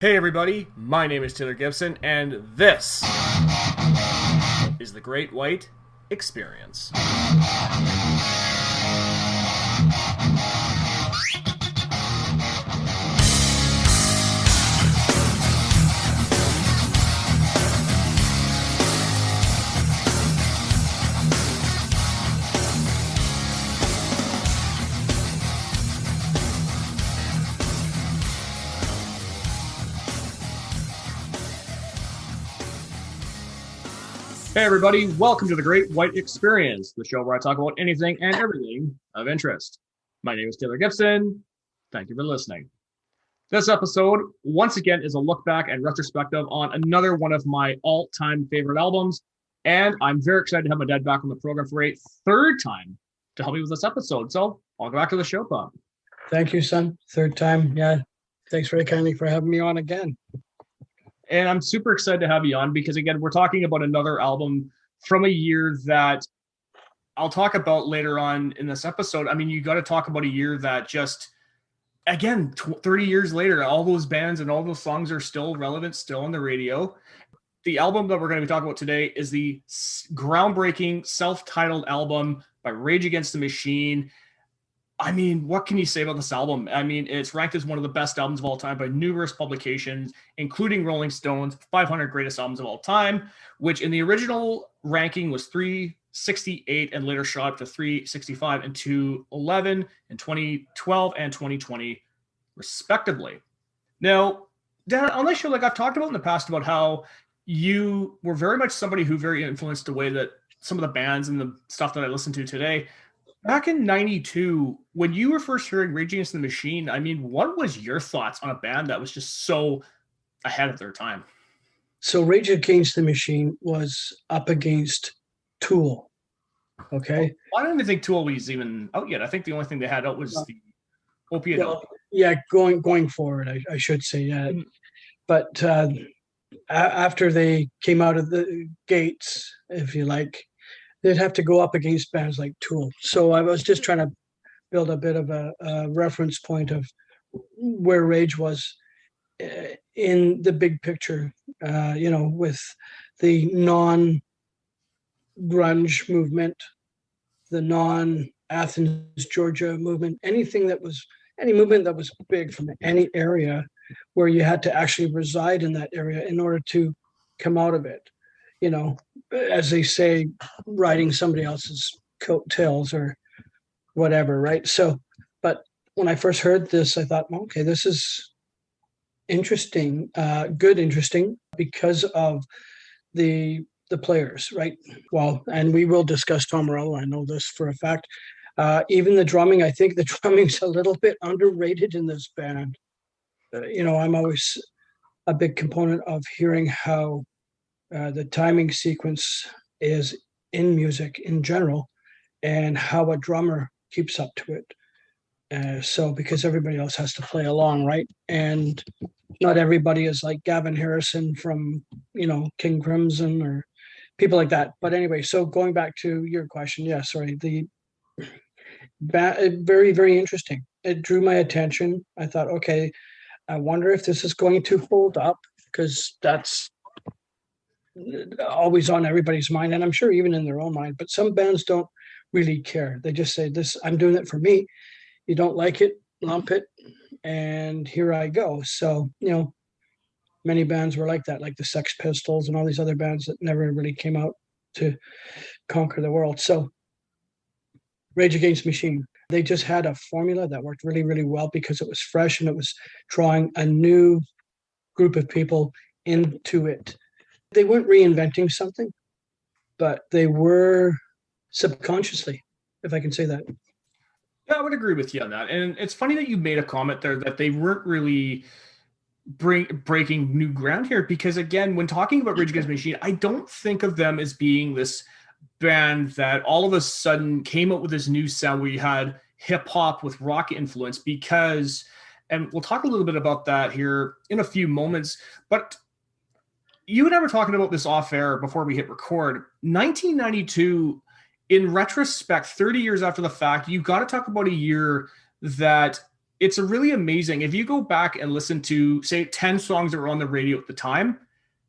Hey everybody, my name is Taylor Gibson, and this is the Gr8Wyte Experience. Hey everybody, welcome to the Gr8Wyte Experience, the show where I talk about anything and everything of interest. My name is Taylor Gibson. Thank you for listening. This episode, once again, is a look back and retrospective on another one of my all-time favorite albums, and I'm very excited to have my dad back on the program for a third time to help me with this episode. So, welcome back to the show, Bob. Thank you, son. Third time. Yeah. Thanks very kindly for having me on again. And I'm super excited to have you on because, again, we're talking about another album from a year that I'll talk about later on in this episode. I mean, you got to talk about a year that just, again, 30 years later, all those bands and all those songs are still relevant, still on the radio. The album that we're going to be talking about today is the groundbreaking self-titled album by Rage Against the Machine. I mean, what can you say about this album? I mean, it's ranked as one of the best albums of all time by numerous publications, including Rolling Stone's 500 Greatest Albums of All Time, which in the original ranking was 368 and later shot up to 365 and 211 in 2012 and 2020, respectively. Now, Dan, on this show, like I've talked about in the past about how you were very much somebody who very influenced the way that some of the bands and the stuff that I listen to today. Back in 92, when you were first hearing Rage Against the Machine, I mean, what was your thoughts on a band that was just so ahead of their time? So Rage Against the Machine was up against Tool. Okay. Well, I don't even think Tool was even out yet. I think the only thing they had out was the Opiate. Well, yeah, going forward, I should say, yeah. Mm-hmm. But after they came out of the gates, if you like, they'd have to go up against bands like Tool. So I was just trying to build a bit of a reference point of where Rage was in the big picture, with the non-grunge movement, the non-Athens, Georgia movement, any movement that was big from any area where you had to actually reside in that area in order to come out of it. You know, as they say, riding somebody else's coattails or whatever, right? So, but when I first heard this, I thought, okay, this is interesting, interesting because of the players, right? Well, and we will discuss Tom Morello. I know this for a fact. Even the drumming, I think the drumming's a little bit underrated in this band. I'm always a big component of hearing how the timing sequence is in music in general and how a drummer keeps up to it. So because everybody else has to play along, right? And not everybody is like Gavin Harrison from, King Crimson or people like that. But anyway, so going back to your question, very, very interesting. It drew my attention. I thought, okay, I wonder if this is going to hold up, because that's always on everybody's mind, and I'm sure even in their own mind. But some bands don't really care. They just say, this, I'm doing it for me. You don't like it, lump it, and here I go. So, many bands were like that, like the Sex Pistols and all these other bands that never really came out to conquer the world. So Rage Against the Machine, they just had a formula that worked really, really well because it was fresh and it was drawing a new group of people into it. They weren't reinventing something, but they were subconsciously, if I can say that. Yeah, I would agree with you on that. And it's funny that you made a comment there that they weren't really breaking new ground here, because again, when talking about Rage Against the Machine, I don't think of them as being this band that all of a sudden came up with this new sound where you had hip hop with rock influence, because, and we'll talk a little bit about that here in a few moments, but you and I were talking about this off air before we hit record. 1992, in retrospect, 30 years after the fact, you got to talk about a year that it's a really amazing. If you go back and listen to, say, 10 songs that were on the radio at the time,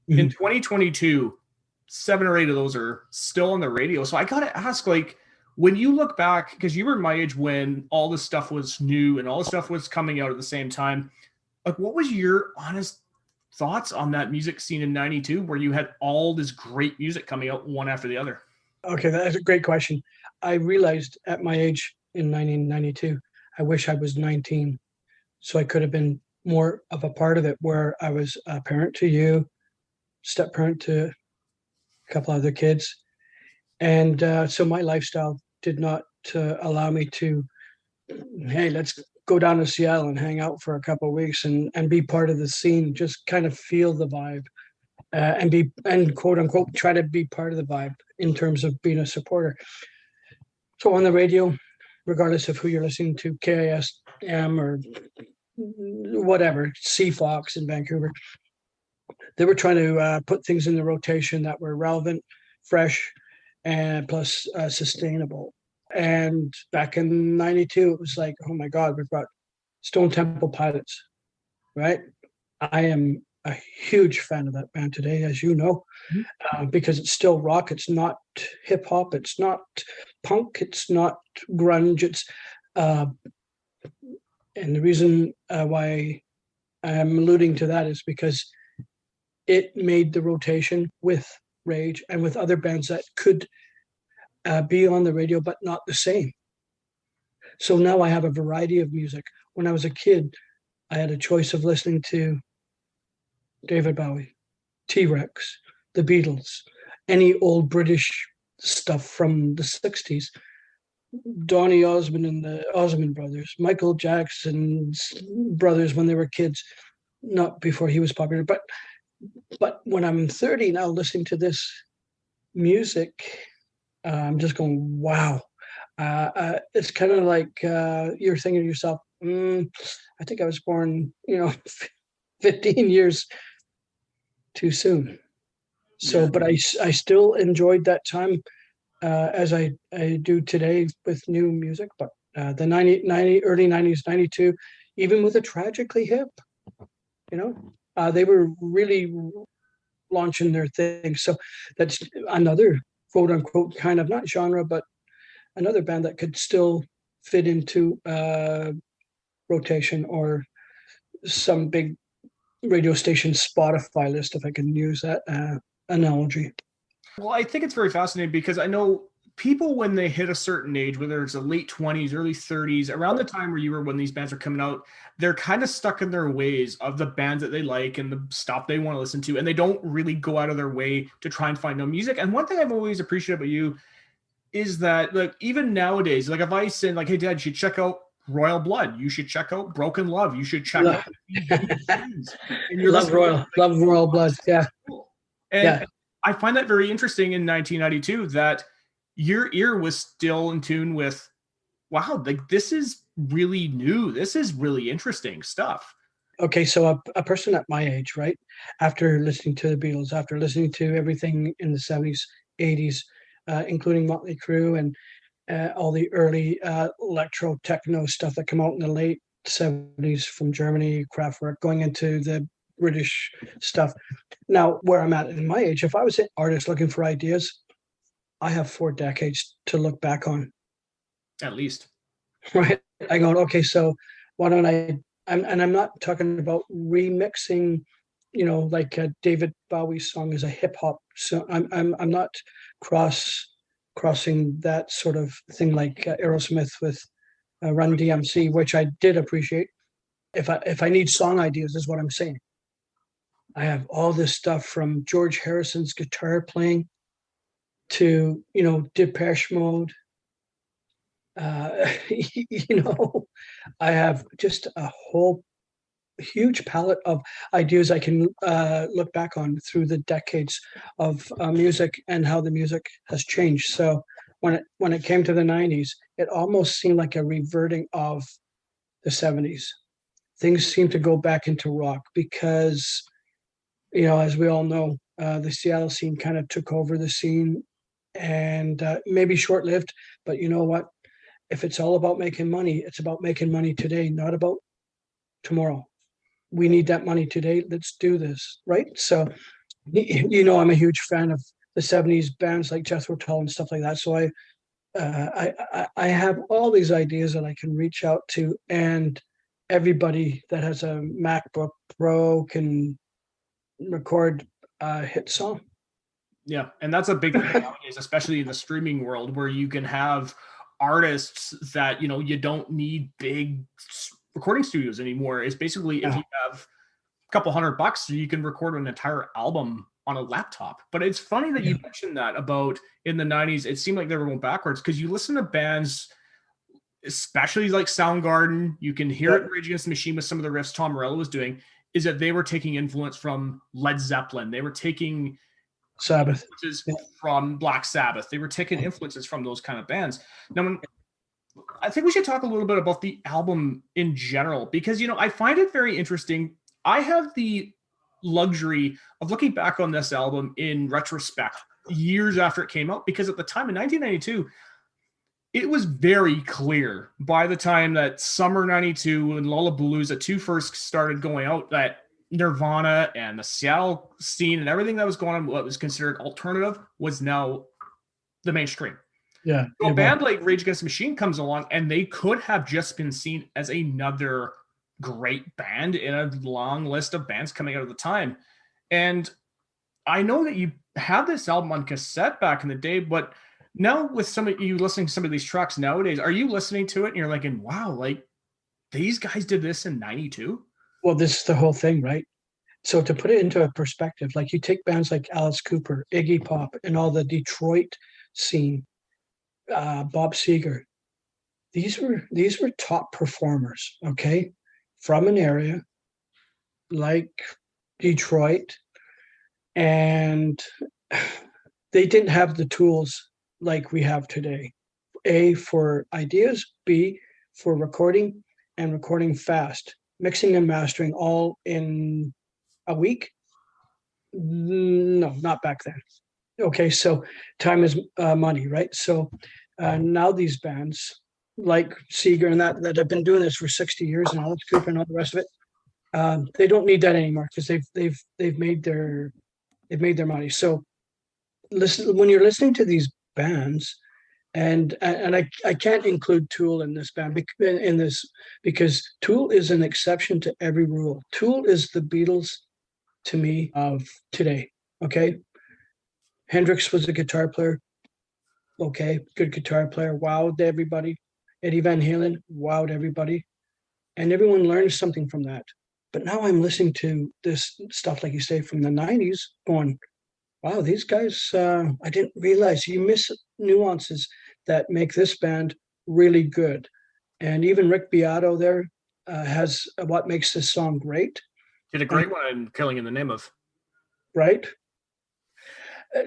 in Mhm. 2022, 7 or 8 of those are still on the radio. So I got to ask, like, when you look back, because you were my age when all this stuff was new and all this stuff was coming out at the same time, like, what was your honest thoughts on that music scene in 92 where you had all this great music coming out one after the other? Okay, that's a great question. I realized at my age in 1992, I wish I was 19, so I could have been more of a part of it, where I was a parent to you, step parent to a couple other kids. And so my lifestyle did not allow me to, hey, let's go down to Seattle and hang out for a couple of weeks and be part of the scene, just kind of feel the vibe, and quote unquote try to be part of the vibe in terms of being a supporter. So on the radio, regardless of who you're listening to, KISM or whatever, CFOX in Vancouver, they were trying to put things in the rotation that were relevant, fresh, and plus sustainable. And back in '92, it was like, oh my God, we've got Stone Temple Pilots, right? I am a huge fan of that band today, as you know, because it's still rock. It's not hip hop. It's not punk. It's not grunge. It's uh, and the reason why I'm alluding to that is because it made the rotation with Rage and with other bands that could be on the radio, but not the same. So now I have a variety of music. When I was a kid, I had a choice of listening to David Bowie, T-Rex, the Beatles, any old British stuff from the 60s, Donny Osmond and the Osmond brothers, Michael Jackson's brothers when they were kids, not before he was popular. But when I'm 30 now listening to this music, I'm just going, wow. It's kind of like you're thinking to yourself, I think I was born, 15 years too soon. So, Yeah. but I still enjoyed that time as I do today with new music. But the early 90s, 92, even with a Tragically Hip, they were really launching their thing. So that's another quote unquote kind of not genre, but another band that could still fit into rotation or some big radio station Spotify list, if I can use that analogy. Well, I think it's very fascinating because I know people when they hit a certain age, whether it's the late 20s, early 30s, around the time where you were when these bands are coming out, they're kind of stuck in their ways of the bands that they like and the stuff they want to listen to, and they don't really go out of their way to try and find new music. And one thing I've always appreciated about you is that, like, even nowadays, like, if I say, like, hey, Dad, you should check out Royal Blood, you should check out Broken Love, you should check out Love, these bands, and you're listening to it, like, love Royal oh, Blood. this is Yeah, cool. And yeah. I find that very interesting in 1992 that your ear was still in tune with, wow, like, this is really new. This is really interesting stuff. Okay, so a person at my age, right, after listening to the Beatles, after listening to everything in the 70s, 80s, including Motley Crue and all the early electro techno stuff that came out in the late 70s from Germany, Kraftwerk, going into the British stuff. Now, where I'm at in my age, if I was an artist looking for ideas, I have 4 decades to look back on, At least. right? I go, okay, so why don't I'm not talking about remixing, like a David Bowie song as a hip hop. So I'm not crossing that sort of thing like Aerosmith with Run DMC, which I did appreciate. If I need song ideas, is what I'm saying. I have all this stuff from George Harrison's guitar playing to Depeche Mode. You know, I have just a whole huge palette of ideas I can look back on through the decades of music and how the music has changed. So when it came to the '90s, it almost seemed like a reverting of the '70s. Things seem to go back into rock because, as we all know, the Seattle scene kind of took over the scene, and maybe short-lived, but you know what? if it's all about making money, it's about making money today, not about tomorrow. We need that money today. Let's do this, right? So, I'm a huge fan of the '70s bands like Jethro Tull and stuff like that. So I have all these ideas that I can reach out to, and everybody that has a MacBook Pro can record a hit song. Yeah, and that's a big thing nowadays, especially in the streaming world, where you can have artists that you don't need big recording studios anymore. It's basically if you have a couple $100, you can record an entire album on a laptop. But it's funny that you mentioned that about in the '90s. It seemed like they were going backwards because you listen to bands, especially like Soundgarden. You can hear it in Rage Against the Machine with some of the riffs Tom Morello was doing. Is that they were taking influence from Led Zeppelin. They were taking Sabbath from Black Sabbath. They were taking influences from those kind of bands. Now, I think we should talk a little bit about the album in general, because I find it very interesting. I have the luxury of looking back on this album in retrospect years after it came out, because at the time in 1992, it was very clear by the time that Summer 92 and Lollapalooza 2 first started going out that Nirvana and the Seattle scene and everything that was going on, what was considered alternative, was now the mainstream. Yeah. So a band like Rage Against the Machine comes along, and they could have just been seen as another great band in a long list of bands coming out at the time. And I know that you had this album on cassette back in the day, but now with some of you listening to some of these tracks nowadays, are you listening to it and you're like, wow, like these guys did this in 92? Well, this is the whole thing, right? So to put it into a perspective, like you take bands like Alice Cooper, Iggy Pop, and all the Detroit scene, Bob Seger. These were top performers, okay, from an area like Detroit, and they didn't have the tools like we have today. A, for ideas, B, for recording, and recording fast, mixing and mastering all in a week. No, not back then. Okay, so time is money, right? So now these bands like Seeger and that have been doing this for 60 years, and Alex Cooper and all the rest of it, they don't need that anymore because they've made their money. So listen, when you're listening to these bands, and I can't include Tool in this band in this, because Tool is an exception to every rule. Tool is the Beatles to me of today. Okay, Hendrix was a guitar player. Okay, good guitar player, wowed everybody. Eddie Van Halen wowed everybody, and everyone learned something from that. But now I'm listening to this stuff, like you say, from the '90s, going, wow, these guys, I didn't realize. You miss nuances that make this band really good. And even Rick Beato there has what makes this song great. Did a great one in Killing in the Name of. Right?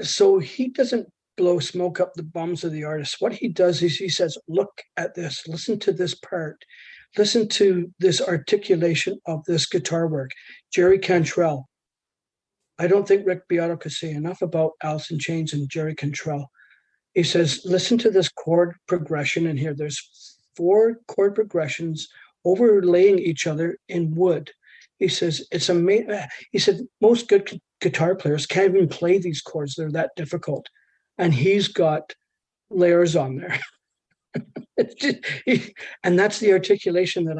So he doesn't blow smoke up the bums of the artists. What he does is he says, look at this, listen to this part, listen to this articulation of this guitar work. Jerry Cantrell. I don't think Rick Beato could say enough about Alice in Chains and Jerry Cantrell. He says, listen to this chord progression in here. There's 4 chord progressions overlaying each other in wood. He says, it's amazing. He said, most good guitar players can't even play these chords. They're that difficult. And he's got layers on there. And that's the articulation that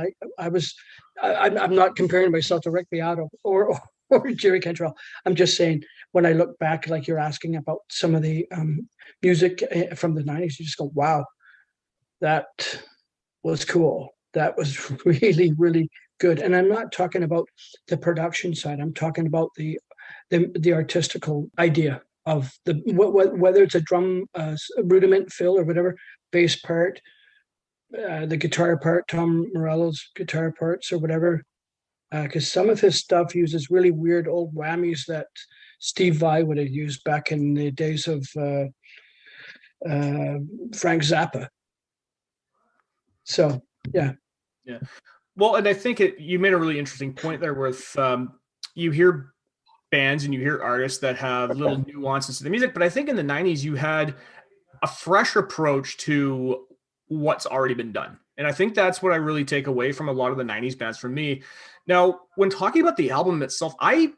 I'm not comparing myself to Rick Beato or Jerry Cantrell. I'm just saying, when I look back, like you're asking about some of the music from the '90s, you just go, wow, that was cool. That was really, really good. And I'm not talking about the production side. I'm talking about the artistical idea of whether it's a drum rudiment fill or whatever, bass part, the guitar part, Tom Morello's guitar parts or whatever. Because some of his stuff uses really weird old whammies that Steve Vai would have used back in the days of Frank Zappa. So, yeah. Yeah. Well, and I think you made a really interesting point there with you hear bands and you hear artists that have little nuances to the music, but I think in the '90s you had a fresh approach to what's already been done. And I think that's what I really take away from a lot of the 90s bands from me. Now, when talking about the album itself, I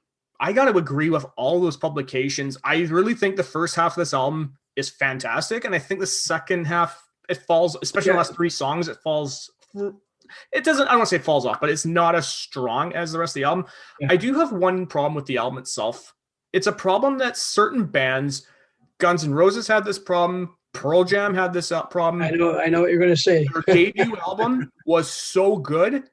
got to agree with all those publications. I really think the first half of this album is fantastic. And I think the second half, it falls, especially the last 3 songs, it falls. It doesn't, I don't want to say it falls off, but it's not as strong as the rest of the album. Yeah. I do have one problem with the album itself. It's a problem that certain bands, Guns N' Roses had this problem, Pearl Jam had this problem. I know what you're going to say. Their debut album was so good,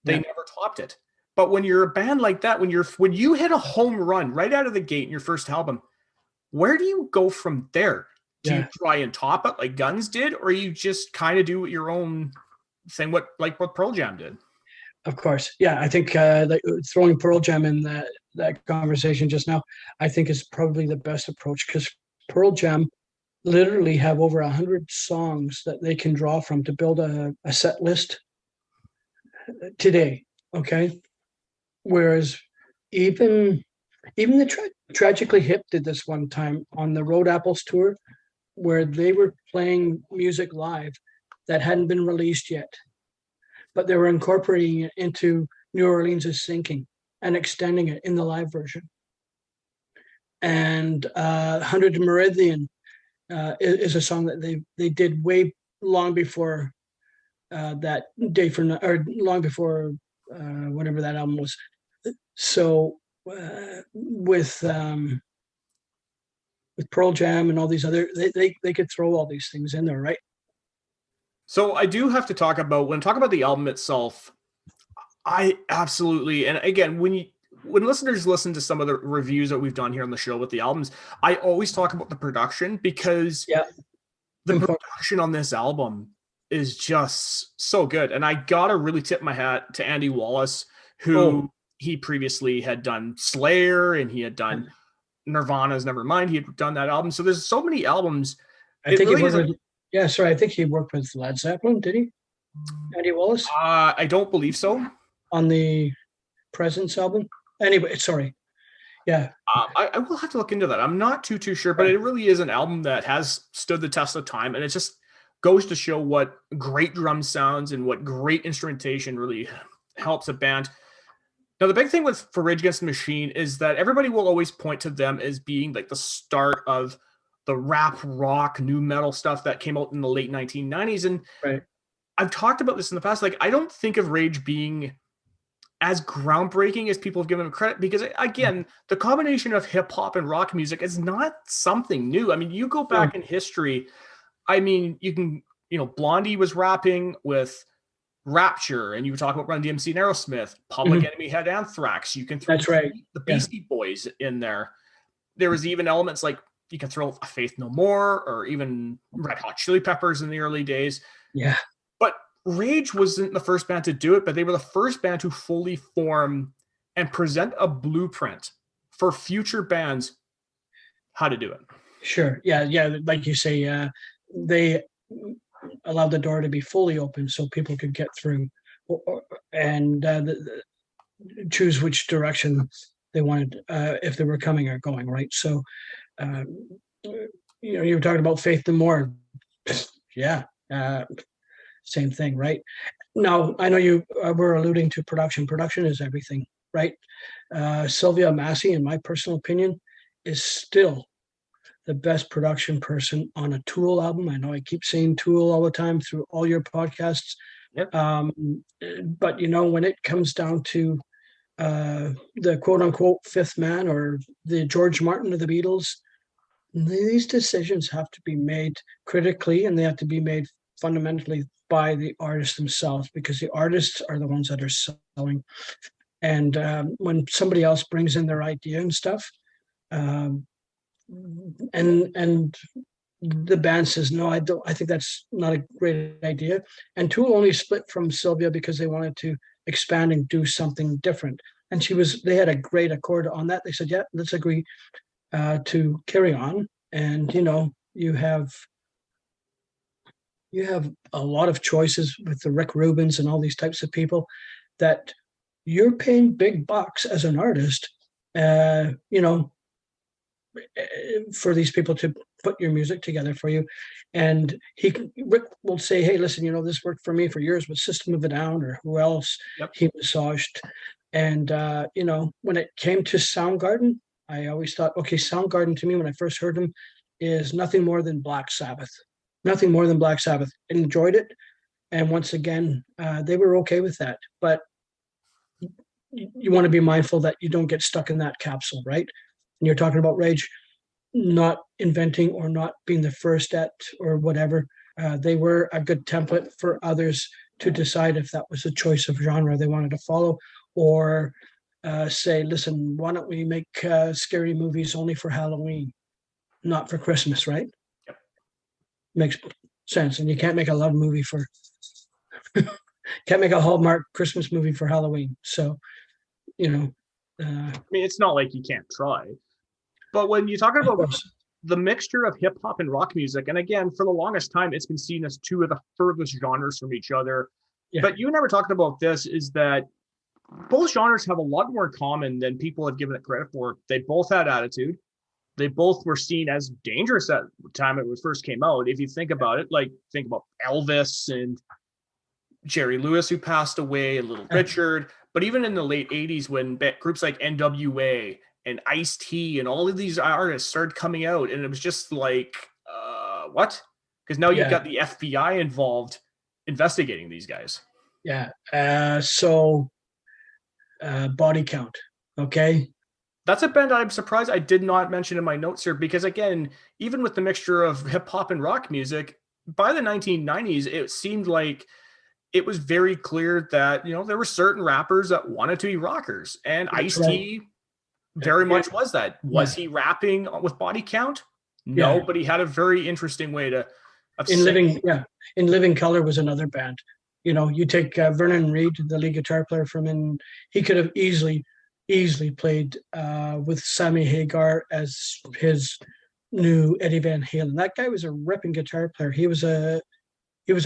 they never topped it. But when you're a band like that, when you hit a home run right out of the gate in your first album, where do you go from there? Do you try and top it like Guns did, or you just kind of do your own thing, what Pearl Jam did? Of course, yeah. I think throwing Pearl Jam in that conversation just now, I think is probably the best approach, because Pearl Jam literally have over 100 songs that they can draw from to build a set list today. Okay, whereas even the Tragically Hip did this one time on the Road Apples tour, where they were playing music live that hadn't been released yet, but they were incorporating it into New Orleans is Sinking and extending it in the live version. And 100 Meridian is a song that they did way long before that Day for, or long before whatever that album was. So with Pearl Jam and all these other, they could throw all these things in there, right? So I do have to talk about the album itself. I absolutely, and again, when listeners listen to some of the reviews that we've done here on the show with the albums, I always talk about the production, because the production on this album is just so good. And I gotta really tip my hat to Andy Wallace, who he previously had done Slayer and he had done Nirvana's Nevermind. He had done that album. So there's so many albums. I think I think he worked with Led Zeppelin, did he? Andy Wallace? I don't believe so. On the Presence album? Anyway, sorry. Yeah. I will have to look into that. I'm not too sure, but it really is an album that has stood the test of time, and it just goes to show what great drum sounds and what great instrumentation really helps a band. Now, the big thing for Rage Against the Machine is that everybody will always point to them as being like the start of the rap, rock, new metal stuff that came out in the late 1990s. And I've talked about this in the past. Like, I don't think of Rage being as groundbreaking as people have given them credit, because again, the combination of hip hop and rock music is not something new. I mean, you go back in history. I mean, Blondie was rapping with Rapture, and you were talking about Run DMC and Aerosmith. Public Enemy had Anthrax. You can throw the Beastie Boys in there. There was even elements like you can throw Faith No More, or even Red Hot Chili Peppers in the early days. Yeah. But Rage wasn't the first band to do it, but they were the first band to fully form and present a blueprint for future bands how to do it. Sure. Yeah. Like you say, they allowed the door to be fully open so people could get through and choose which direction they wanted, if they were coming or going, right? So, you were talking about Faith No More. Yeah. Same thing, right? Now, I know you were alluding to production. Production is everything, right? Sylvia Massey, in my personal opinion, is still the best production person on a Tool album. I know I keep saying Tool all the time through all your podcasts. Yep. But, when it comes down to the quote-unquote fifth man, or the George Martin of the Beatles, these decisions have to be made critically, and they have to be made fundamentally by the artists themselves, because the artists are the ones that are selling. And when somebody else brings in their idea and stuff, and the band says, no, I think that's not a great idea. And Tool only split from Sylvia because they wanted to expand and do something different. And they had a great accord on that. They said, yeah, let's agree to carry on. And, you have a lot of choices with the Rick Rubins and all these types of people that you're paying big bucks as an artist, for these people to put your music together for you. And Rick will say, hey, listen, this worked for me for years with System of a Down or who else Yep. he massaged. And, when it came to Soundgarden, I always thought, okay, Soundgarden to me, when I first heard them, is nothing more than Black Sabbath. Nothing more than Black Sabbath. I enjoyed it. And once again, they were okay with that. But you want to be mindful that you don't get stuck in that capsule, right? And you're talking about Rage not inventing or not being the first at or whatever. They were a good template for others to decide if that was a choice of genre they wanted to follow, or say, listen, why don't we make scary movies only for Halloween, not for Christmas, right? Yep. Makes sense. And you can't make a love movie for can't make a Hallmark Christmas movie for Halloween. So, I mean, it's not like you can't try. But when you're talking about the mixture of hip hop and rock music, and again, for the longest time, it's been seen as two of the furthest genres from each other. Yeah. But you never talked about this, is that both genres have a lot more in common than people have given it credit for. They both had attitude. They both were seen as dangerous at the time it first came out. If you think about it, think about Elvis and Jerry Lewis, who passed away, and Little Richard. But even in the late 80s, when groups like NWA and Ice-T and all of these artists started coming out, and it was just like, what? Because now you've got the FBI involved investigating these guys. Yeah. So Body Count. Okay. That's a band I'm surprised I did not mention in my notes here, because again, even with the mixture of hip hop and rock music, by the 1990s, it seemed like it was very clear that, there were certain rappers that wanted to be rockers, and Ice-T very much was that. Was he rapping with Body Count? No, but he had a very interesting way to. In Living Color was another band. You take Vernon Reid, the lead guitar player he could have easily played with Sammy Hagar as his new Eddie Van Halen. That guy was a ripping guitar player. He was a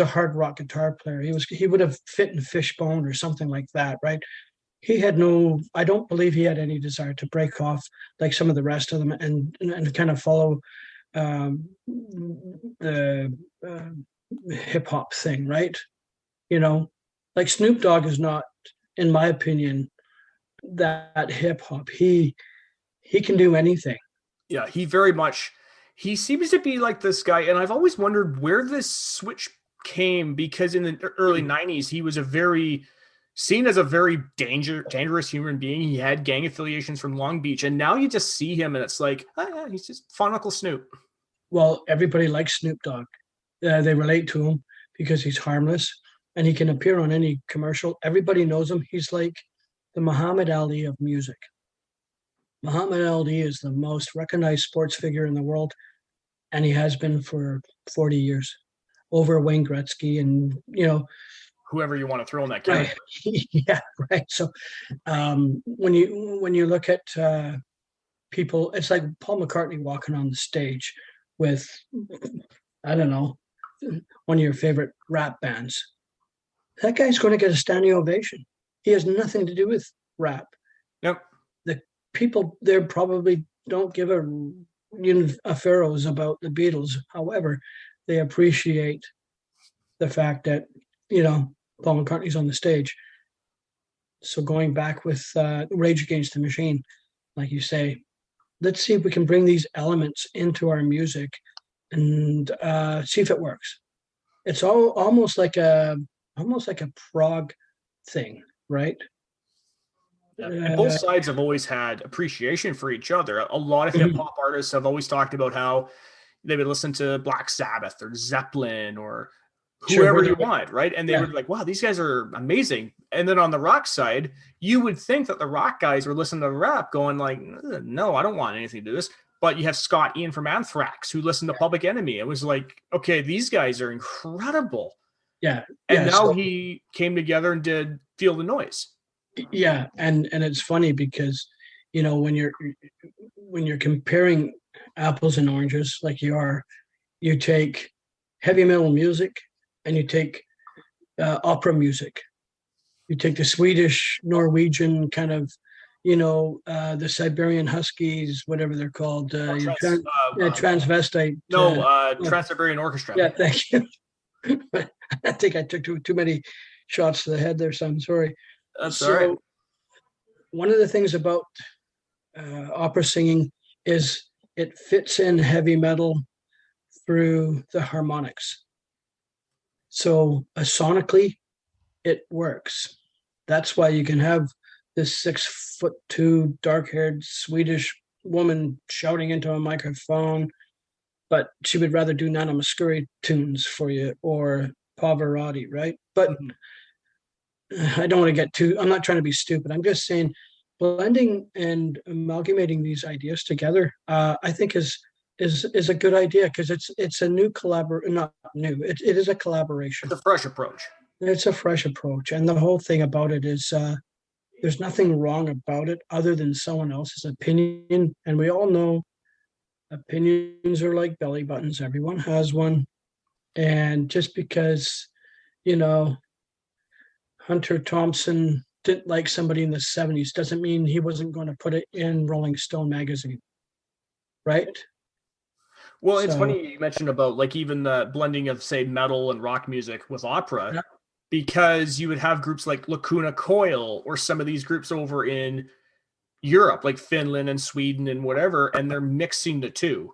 hard rock guitar player. He would have fit in Fishbone or something like that, right? I don't believe he had any desire to break off like some of the rest of them and kind of follow the hip hop thing, right? Like Snoop Dogg is not, in my opinion, that hip hop. He can do anything. Yeah, he seems to be like this guy, and I've always wondered where this switch came, because in the early 90s, he was seen as a very dangerous human being. He had gang affiliations from Long Beach, and now you just see him and it's like, he's just fun Uncle Snoop. Well, everybody likes Snoop Dogg. They relate to him because he's harmless and he can appear on any commercial. Everybody knows him. He's like the Muhammad Ali of music. Muhammad Ali is the most recognized sports figure in the world, and he has been for 40 years, over Wayne Gretzky and, whoever you want to throw in that category. Right. Yeah, right. So when you look at people, it's like Paul McCartney walking on the stage with, I don't know, one of your favorite rap bands. That guy's going to get a standing ovation. He has nothing to do with rap. Yep. The people there probably don't give a pharaohs about the Beatles. However, they appreciate the fact that, Paul McCartney's on the stage. So going back with Rage Against the Machine, like you say, let's see if we can bring these elements into our music and see if it works. It's almost like a prog thing, right? And both sides have always had appreciation for each other. A lot of hip hop artists have always talked about how they would listen to Black Sabbath or Zeppelin or whoever you want, right? And they were like, wow, these guys are amazing. And then on the rock side, you would think that the rock guys were listening to rap going like, no, I don't want anything to do this. But you have Scott Ian from Anthrax who listened to Public Enemy. It was like, okay, these guys are incredible. Yeah. And now he came together and did Feel the Noise. Yeah. And it's funny because, when you're comparing apples and oranges, like you take heavy metal music and you take opera music. You take the Swedish, Norwegian kind of the Siberian Huskies, whatever they're called, transvestite. Trans-Siberian Orchestra. Yeah, thank you. I think I took too many shots to the head there, so I'm sorry. That's all right. So one of the things about opera singing is it fits in heavy metal through the harmonics. So sonically, it works. That's why you can have this 6'2" dark-haired Swedish woman shouting into a microphone, but she would rather do Nana Mouskouri tunes for you or Pavarotti, right? But I don't want to get too. I'm not trying to be stupid. I'm just saying, blending and amalgamating these ideas together, I think is a good idea because it's a new not new. It is a collaboration. It's a fresh approach. It's a fresh approach, and the whole thing about it is there's nothing wrong about it other than someone else's opinion, and we all know opinions are like belly buttons. Everyone has one, and just because Hunter Thompson didn't like somebody in the 70s doesn't mean he wasn't going to put it in Rolling Stone magazine, right? Well, it's funny you mentioned about like even the blending of, say, metal and rock music with opera, yeah, because you would have groups like Lacuna Coil or some of these groups over in Europe, like Finland and Sweden and whatever, and they're mixing the two.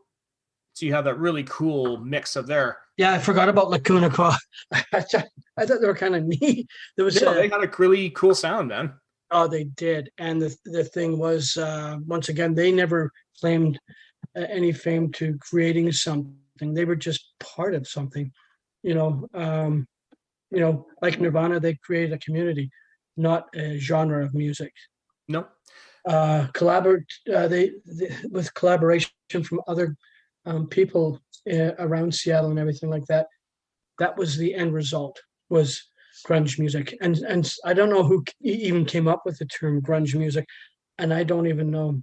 So you have that really cool mix of there. Yeah, I forgot about Lacuna Coil. I thought they were kind of neat. They had a really cool sound, man. Oh, they did. And the thing was, once again, they never claimed any fame to creating something. They were just part of something. Like Nirvana, they created a community, not a genre of music. No. With collaboration from other people around Seattle and everything like that. That was the end result, was grunge music. And I don't know who even came up with the term grunge music. And I don't even know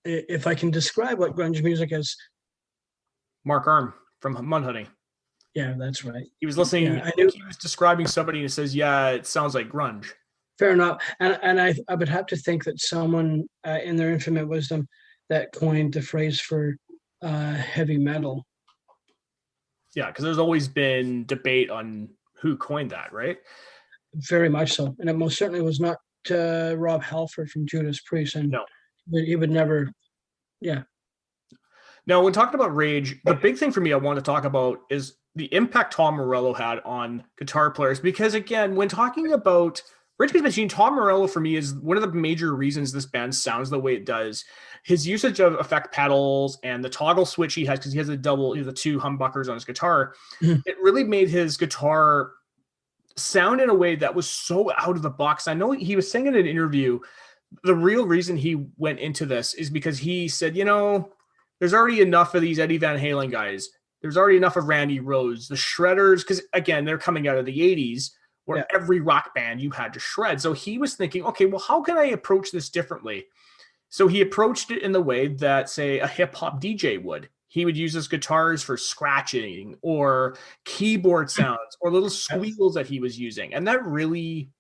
if I can describe what grunge music is. Mark Arm from Mudhoney. Yeah, that's right. He was listening. Yeah, I think he was describing somebody and it says, yeah, it sounds like grunge. Fair enough. And I would have to think that someone in their infinite wisdom that coined the phrase for heavy metal. Yeah, because there's always been debate on who coined that, right? Very much so. And it most certainly was not Rob Halford from Judas Priest. And no, he would never, yeah. Now, when talking about Rage, the big thing for me I want to talk about is the impact Tom Morello had on guitar players. Because again, when talking about Rage Against the Machine, Tom Morello for me is one of the major reasons this band sounds the way it does. His usage of effect pedals and the toggle switch he has, because he has the two humbuckers on his guitar, it really made his guitar sound in a way that was so out of the box. I know he was saying in an interview, the real reason he went into this is because he said, there's already enough of these Eddie Van Halen guys. There's already enough of Randy Rhoads, the Shredders, because again, they're coming out of the 80s where every rock band you had to shred. So he was thinking, okay, well, how can I approach this differently? So he approached it in the way that, say, a hip-hop DJ would. He would use his guitars for scratching or keyboard sounds or little squeals that he was using. And that really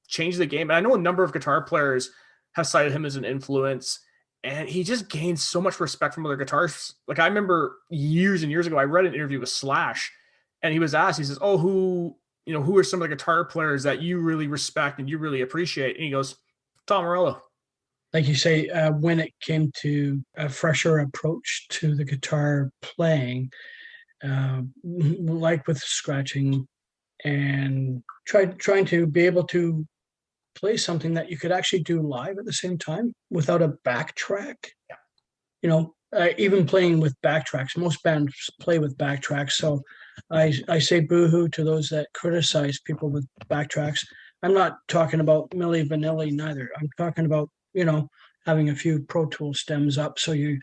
changed the game. And I know a number of guitar players have cited him as an influence. And he just gained so much respect from other guitarists. Like I remember years and years ago, I read an interview with Slash, and he was asked, he says, oh, who are some of the guitar players that you really respect and you really appreciate? And he goes, Tom Morello. Like you say, when it came to a fresher approach to the guitar playing, like with scratching and trying to be able to play something that you could actually do live at the same time without a backtrack. Yeah. Even playing with backtracks, most bands play with backtracks. So I say boo-hoo to those that criticize people with backtracks. I'm not talking about Milli Vanilli neither. I'm talking about, having a few Pro Tool stems up so you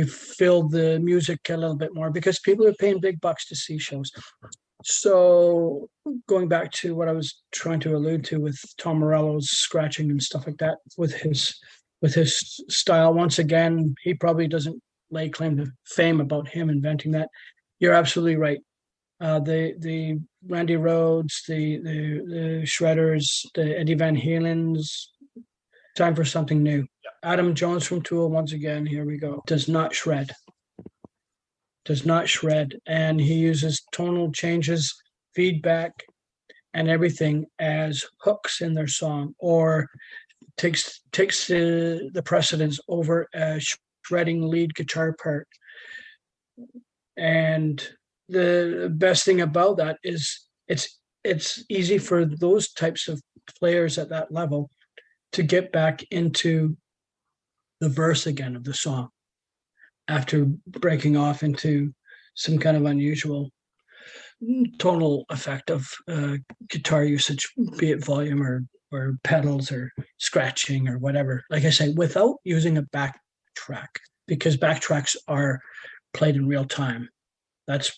fill the music a little bit more because people are paying big bucks to see shows. So going back to what I was trying to allude to with Tom Morello's scratching and stuff like that with his style, once again, he probably doesn't lay claim to fame about him inventing that. You're absolutely right. The Randy Rhoads, the Shredders, the Eddie Van Halens, Time for something new. Adam Jones from Tool, once again, here we go. Does not shred. Does not shred. And he uses tonal changes, feedback, and everything as hooks in their song, or takes the precedence over a shredding lead guitar part. And the best thing about that is it's easy for those types of players at that level to get back into the verse again of the song after breaking off into some kind of unusual tonal effect of guitar usage, be it volume or pedals or scratching or whatever. Like I say, without using a backtrack, because backtracks are played in real time. That's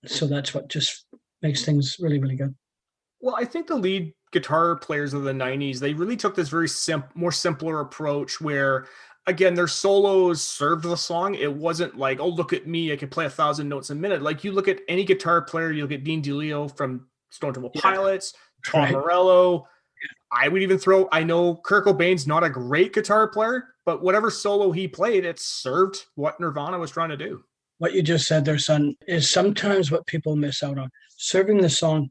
what just makes things really, really good. Well, I think the lead guitar players of the 90s, they really took this very more simpler approach where, again, their solos served the song. It wasn't like, oh, look at me, I can play 1,000 notes a minute. Like, you look at any guitar player, you look at Dean DeLeo from Stone Temple Pilots, Tom Morello. I would even I know Kurt Cobain's not a great guitar player, but whatever solo he played, it served what Nirvana was trying to do. What you just said there, son, is sometimes what people miss out on. Serving the song,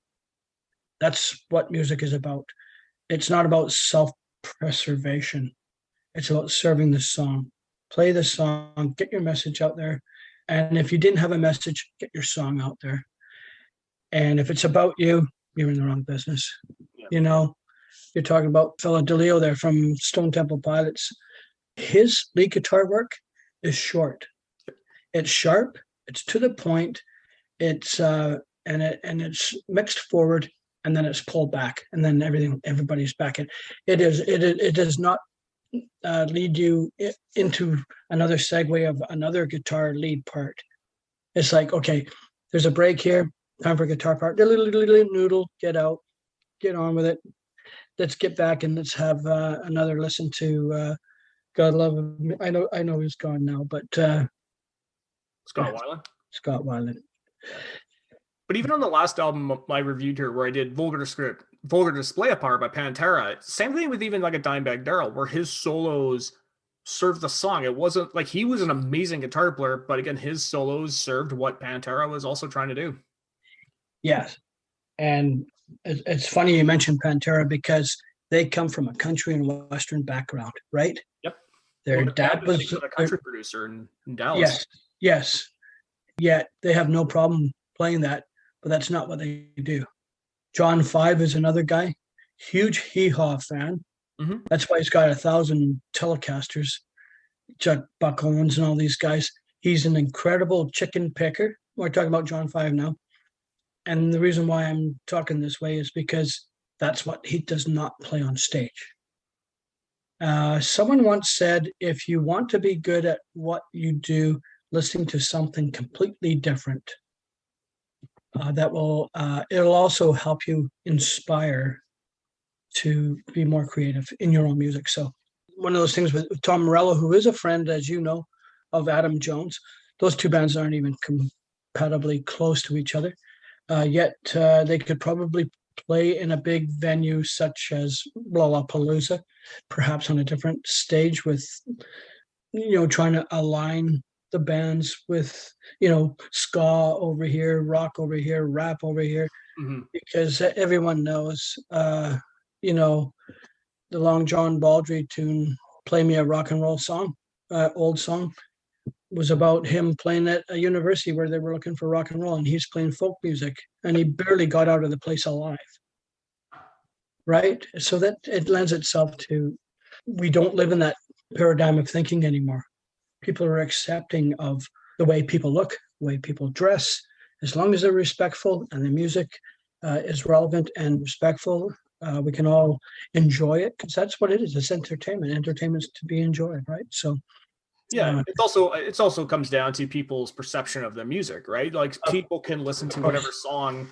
that's what music is about. It's not about self-preservation. It's about serving the song. Play the song, get your message out there. And if you didn't have a message, get your song out there. And if it's about you, you're in the wrong business. Yeah. You know, you're talking about Phil DeLeo there from Stone Temple Pilots. His lead guitar work is short. It's sharp. It's to the point. It's it's mixed forward, and then it's pulled back, and then everybody's back in. It does not lead you into another segue of another guitar lead part. It's like, okay, there's a break here. Time for a guitar part. Noodle, get out, get on with it. Let's get back and let's have another listen to God Love Him. I know he's gone now, but Scott Weiland. Scott Weiland. But even on the last album I reviewed here, where I did Vulgar Display of Power by Pantera, same thing with even like a Dimebag Darrell, where his solos served the song. It wasn't like he was an amazing guitar player, but again, his solos served what Pantera was also trying to do. Yes. And it's funny you mentioned Pantera because they come from a country and Western background, right? Yep. Their dad was a country producer in Dallas. Yes. Yet they have no problem playing that, but that's not what they do. John 5 is another guy, huge hee-haw fan. Mm-hmm. That's why he's got 1,000 Telecasters. Chuck Buck Owens and all these guys. He's an incredible chicken picker. We're talking about John 5 now. And the reason why I'm talking this way is because that's what he does not play on stage. Someone once said, if you want to be good at what you do, listening to something completely different, it'll also help you inspire to be more creative in your own music. So one of those things with Tom Morello, who is a friend, as you know, of Adam Jones, those two bands aren't even compatibly close to each other. Yet they could probably play in a big venue such as Lollapalooza, perhaps on a different stage with, trying to align the bands with, ska over here, rock over here, rap over here, mm-hmm. because everyone knows, the Long John Baldry tune, Play Me a Rock and Roll Song, old song, was about him playing at a university where they were looking for rock and roll, and he's playing folk music, and he barely got out of the place alive. Right? So that it lends itself to, we don't live in that paradigm of thinking anymore. People are accepting of the way people look, the way people dress, as long as they're respectful and the music is relevant and respectful. We can all enjoy it because that's what it is. It's entertainment. Entertainment's to be enjoyed, right? So. Yeah, it's also comes down to people's perception of the music, right? Like people can listen to whatever song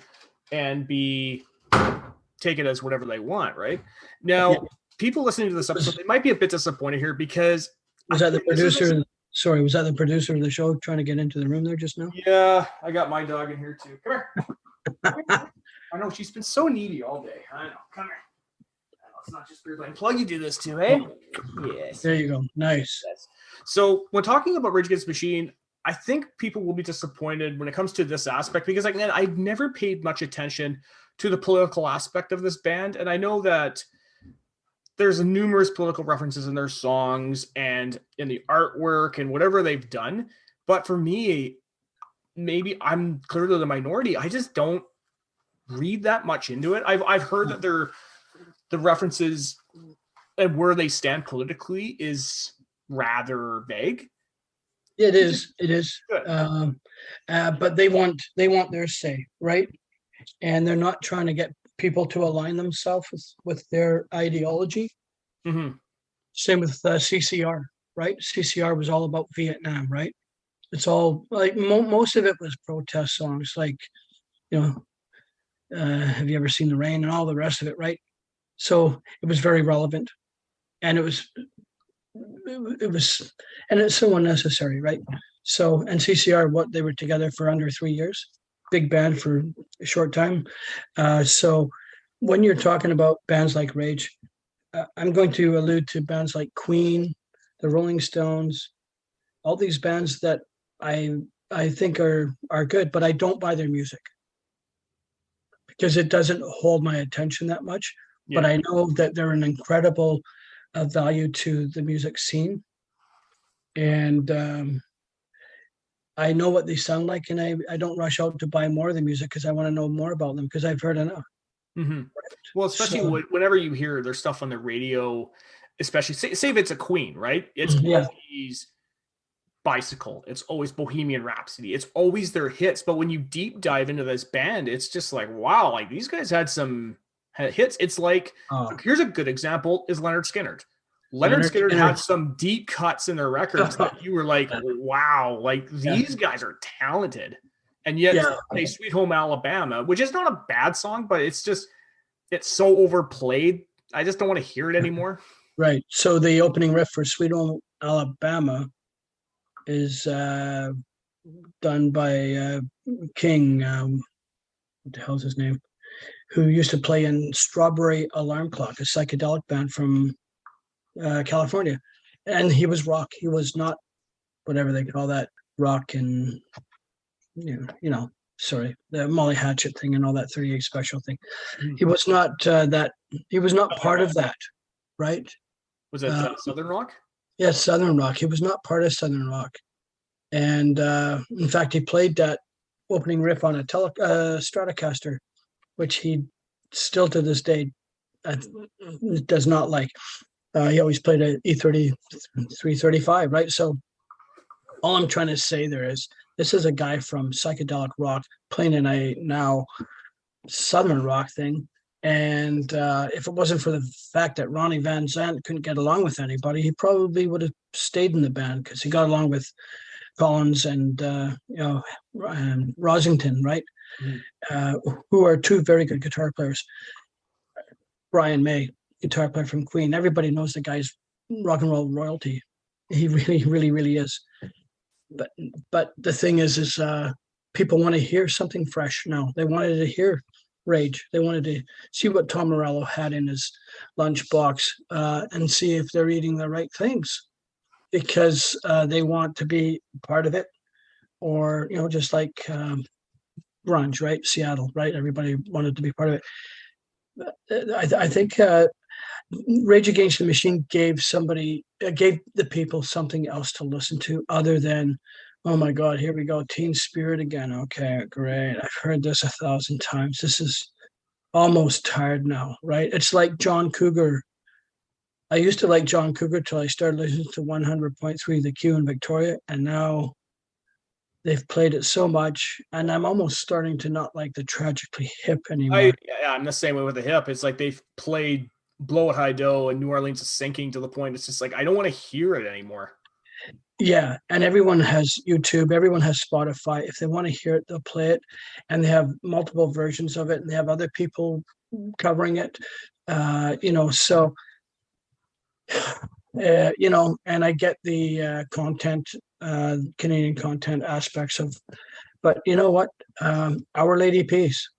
and take it as whatever they want, right? Now, people listening to this episode, they might be a bit disappointed here because was that the producer? Sorry, was that the producer of the show trying to get into the room there just now? Yeah, I got my dog in here too. Come here. I know she's been so needy all day. I know. Come here. it's not just beer plug. You do this too, eh? Yes. There you go. Nice. Yes. So when talking about Rage Against the Machine, I think people will be disappointed when it comes to this aspect because, again, I've never paid much attention to the political aspect of this band, and I know that there's numerous political references in their songs and in the artwork and whatever they've done. But for me, maybe I'm clearly the minority. I just don't read that much into it. I've heard that the references and where they stand politically is rather vague. It is. But they want their say, right? And they're not trying to get people to align themselves with their ideology. Mm-hmm. Same with CCR, right? CCR was all about Vietnam, right? It's all like most of it was protest songs, like, have you ever seen the rain and all the rest of it, right? So it was very relevant, and and it's so unnecessary, right? So, and CCR, what, they were together for under 3 years, big band for a short time. So when you're talking about bands like Rage, I'm going to allude to bands like Queen, the Rolling Stones, all these bands that I think are good, but I don't buy their music because it doesn't hold my attention that much. Yeah. But I know that they're an incredible value to the music scene, and I know what they sound like, and I don't rush out to buy more of the music because I want to know more about them because I've heard enough. Mm-hmm. Well, especially whenever you hear their stuff on the radio, especially say if it's a Queen, right? It's always Bicycle, it's always Bohemian Rhapsody, it's always their hits. But when you deep dive into this band, it's just like, wow, like these guys had some hits. It's like, here's a good example is Leonard Skinner. Leonard Skinner had some deep cuts in their records that you were like, wow, like these guys are talented. And yet they Sweet Home Alabama, which is not a bad song, but it's so overplayed. I just don't want to hear it anymore. Right. So the opening riff for Sweet Home Alabama is done by King, what the hell's his name, who used to play in Strawberry Alarm Clock, a psychedelic band from California. And he was rock. He was not whatever they call that, rock and, sorry, the Molly Hatchet thing and all that 38 Special thing. He was not he was not part of that, right? Was it Southern rock? Yes, Southern rock. He was not part of Southern rock. And in fact, he played that opening riff on a Stratocaster, which he still to this day does not like. He always played an E30 335, right? So all I'm trying to say there is this is a guy from psychedelic rock playing in a now Southern rock thing. And if it wasn't for the fact that Ronnie Van Zant couldn't get along with anybody, he probably would have stayed in the band because he got along with Collins and Rosington, right? Who are two very good guitar players. Brian May, guitar player from Queen. Everybody knows the guy's rock and roll royalty. He really, really, really is. But the thing is people want to hear something fresh now. They wanted to hear Rage. They wanted to see what Tom Morello had in his lunchbox and see if they're eating the right things, because they want to be part of it, or just like grunge, right? Seattle, right? Everybody wanted to be part of it. I think Rage Against the Machine gave the people something else to listen to other than, oh my God, here we go, Teen Spirit again. Okay, great. I've heard this 1,000 times. This is almost tired now, right? It's like John Cougar. I used to like John Cougar till I started listening to 100.3 The Q in Victoria, and now they've played it so much, and I'm almost starting to not like the Tragically Hip anymore. I'm the same way with the hip. It's like they've played Blow It High Dough and New Orleans is Sinking to the point it's just like I don't want to hear it anymore. Yeah, and everyone has YouTube, everyone has Spotify. If they want to hear it, they'll play it, and they have multiple versions of it, and they have other people covering it. So and I get the content, Canadian content aspects of, but you know what? Our Lady Peace.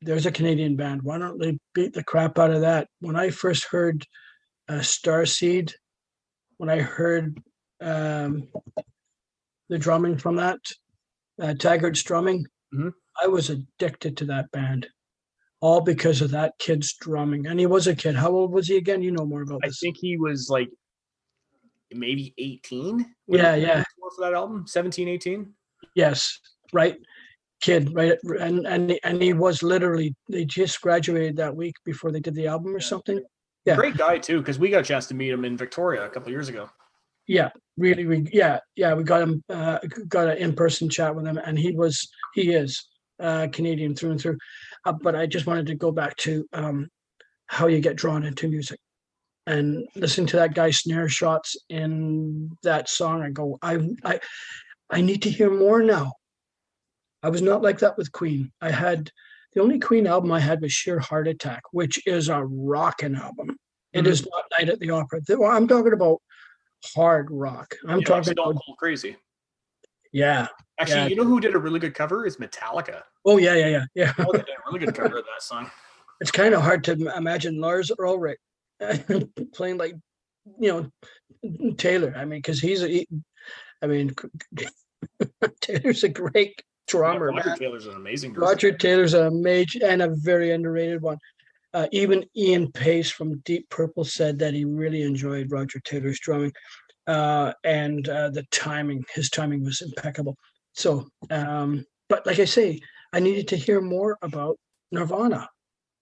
there's a Canadian band. Why don't they beat the crap out of that? When I first heard Starseed, when I heard um, the drumming from that, Taggart's drumming, Mm-hmm. I was addicted to that band, all because of that kid's drumming. And he was a kid. How old was he again? You know more about I this. think he was like maybe 18 Yeah. for that album, 17, 18. Yes, right. Kid, right? And he was literally, they just graduated that week before they did the album or something. Yeah. Great guy too, because we got a chance to meet him in Victoria a couple years ago. Yeah, really, we got him, got an in-person chat with him, and he is Canadian through and through. But I just wanted to go back to how you get drawn into music and listen to that guy's snare shots in that song. I go, I need to hear more now. I was not like that with Queen. The only Queen album I had was Sheer Heart Attack, which is a rockin' album. It is not Night at the Opera. I'm talking about hard rock. I'm talking about Cold Crazy. Yeah. Actually, you know who did a really good cover is Metallica. Oh yeah. Metallica did a really good cover of that song. It's kind of hard to imagine Lars Ulrich playing like, Taylor. I mean, because Taylor's a great drummer. Yeah, Roger man. Taylor's an amazing drummer. Roger Taylor's a major and a very underrated one. Even Ian Pace from Deep Purple said that he really enjoyed Roger Taylor's drumming, and his timing was impeccable. So, but like I say, I needed to hear more about Nirvana.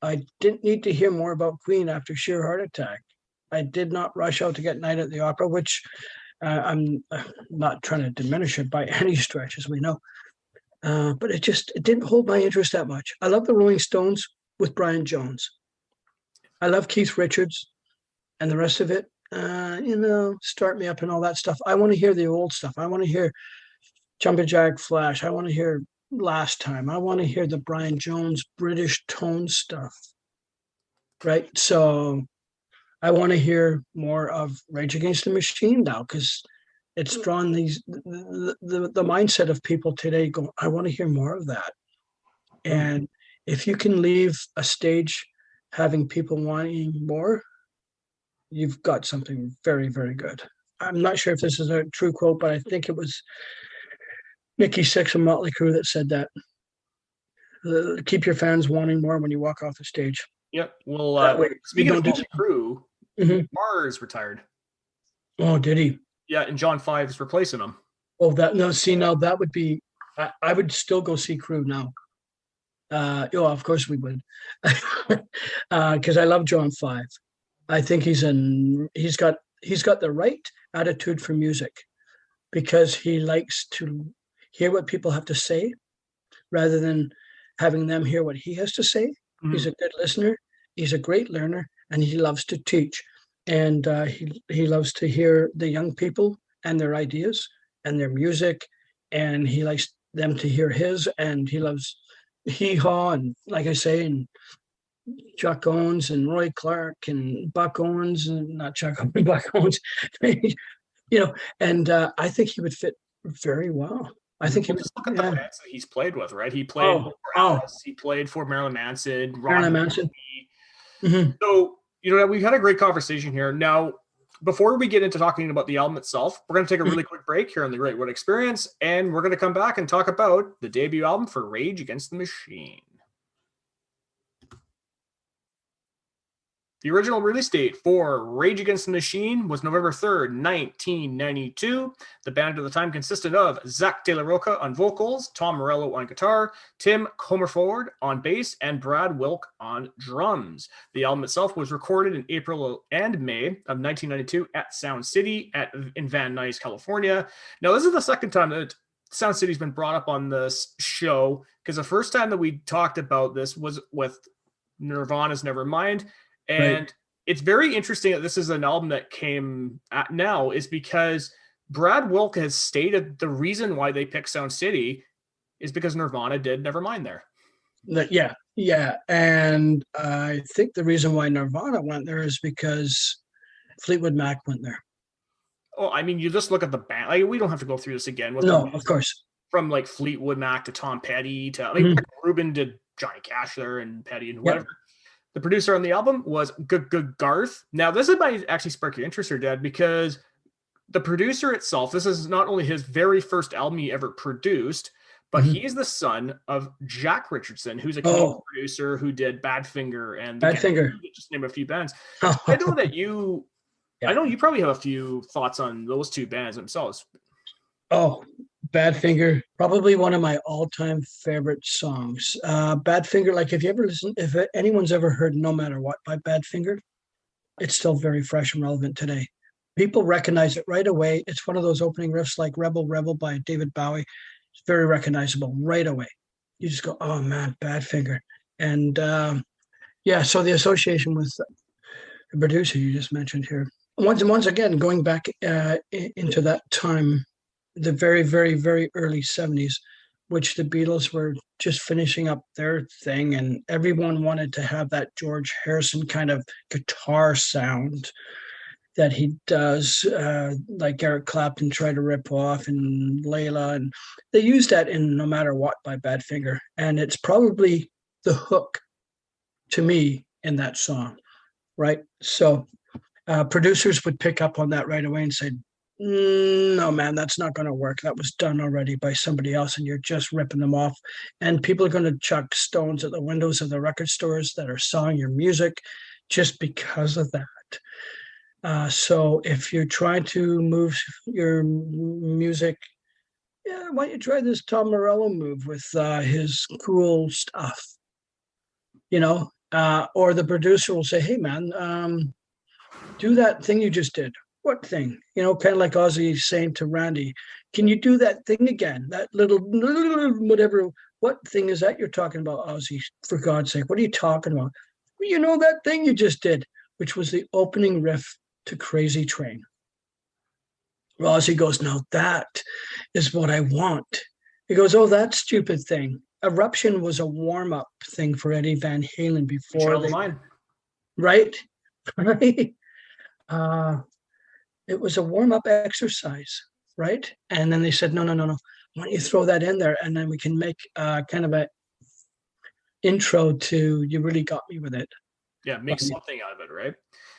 I didn't need to hear more about Queen after Sheer Heart Attack. I did not rush out to get Night at the Opera, which I'm not trying to diminish it by any stretch, as we know. But it didn't hold my interest that much. I love the Rolling Stones with Brian Jones. I love Keith Richards and the rest of it. Start Me Up and all that stuff. I want to hear the old stuff. I want to hear Jumpin' Jack Flash. I want to hear Last Time. I want to hear the Brian Jones British tone stuff. Right? So I want to hear more of Rage Against the Machine now, because it's drawn the mindset of people today going, I want to hear more of that. And if you can leave a stage having people wanting more, you've got something very, very good. I'm not sure if this is a true quote, but I think it was Nikki Sixx of Motley Crue that said that. Keep your fans wanting more when you walk off the stage. Yep. Well, speaking of Motley Crue, Mars retired. Oh, did he? Yeah, and John 5 is replacing him. Oh, now that would be. I would still go see Crue now. Of course we would, because I love John 5. I think he's got the right attitude for music, because he likes to hear what people have to say rather than having them hear what he has to say. Mm-hmm. He's a good listener. He's a great learner, and he loves to teach. And he loves to hear the young people and their ideas and their music, and he likes them to hear his. And he loves Hee Haw, and like I say, and Chuck Owens and Roy Clark and Buck Owens, and not Chuck Owens, Buck Owens, and I think he would fit very well. I think he would. Just look at the bands that he's played with, right? He played for Alice, he played for Marilyn Manson, Marilyn Manson. Mm-hmm. So, we've had a great conversation here. Now, before we get into talking about the album itself, we're going to take a really quick break here on the Gr8Wyte Experience, and we're going to come back and talk about the debut album for Rage Against the Machine. The original release date for Rage Against the Machine was November 3rd, 1992. The band at the time consisted of Zach De La Rocha on vocals, Tom Morello on guitar, Tim Comerford on bass, and Brad Wilk on drums. The album itself was recorded in April and May of 1992 at Sound City in Van Nuys, California. Now, this is the second time that Sound City's been brought up on this show, because the first time that we talked about this was with Nirvana's Nevermind. And It's very interesting that this is an album that came out now, is because Brad Wilk has stated the reason why they picked Sound City is because Nirvana did Nevermind there. Yeah. And I think the reason why Nirvana went there is because Fleetwood Mac went there. Oh, I mean, you just look at the band. Like, we don't have to go through this again. No, of course. From like Fleetwood Mac to Tom Petty to Rick Rubin did Johnny Cash there and Petty and whatever. The producer on the album was Garth. Now, this might actually spark your interest here, Dad, because the producer itself, this is not only his very first album he ever produced, but he is the son of Jack Richardson, who's a Canadian producer who did Badfinger and Badfinger. Just name a few bands. I know that you, I know you probably have a few thoughts on those two bands themselves. Oh, Badfinger, probably one of my all-time favorite songs. Badfinger, like if anyone's ever heard No Matter What by Badfinger, it's still very fresh and relevant today. People recognize it right away. It's one of those opening riffs like Rebel Rebel by David Bowie. It's very recognizable right away. You just go, oh man, Badfinger. And so the association with the producer you just mentioned here. Once again, going back into that time, the very, very, very early 70s, which the Beatles were just finishing up their thing, and everyone wanted to have that George Harrison kind of guitar sound that he does, like Eric Clapton tried to rip off, and Layla, and they used that in No Matter What by Badfinger, and it's probably the hook to me in that song, right? So producers would pick up on that right away and say, no, man, that's not going to work. That was done already by somebody else, and you're just ripping them off. And people are going to chuck stones at the windows of the record stores that are selling your music just because of that. So if you're trying to move your music, why don't you try this Tom Morello move with his cool stuff? Or the producer will say, hey, man, do that thing you just did. What thing? Kind of like Ozzy saying to Randy, can you do that thing again? That little whatever. What thing is that you're talking about, Ozzy? For God's sake, what are you talking about? That thing you just did, which was the opening riff to Crazy Train. Ozzy goes, now that is what I want. He goes, oh, that stupid thing. Eruption was a warm-up thing for Eddie Van Halen before they... Right? Right? It was a warm-up exercise, right? And then they said, no. Why don't you throw that in there, and then we can make kind of a intro to You Really Got Me With It. Yeah, make something out of it, right?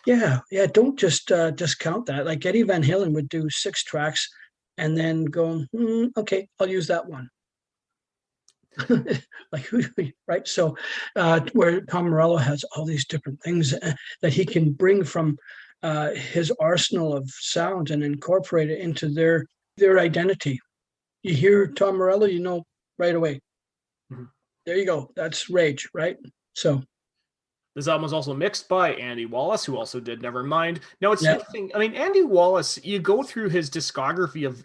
Yeah. Don't just discount that. Like Eddie Van Halen would do 6 tracks and then go, okay, I'll use that one. Right? So where Tom Morello has all these different things that he can bring from his arsenal of sounds and incorporate it into their identity. You hear Tom Morello, right away. Mm-hmm. There you go. That's Rage, right? So this album was also mixed by Andy Wallace, who also did Nevermind. Now it's interesting. I mean, Andy Wallace, you go through his discography of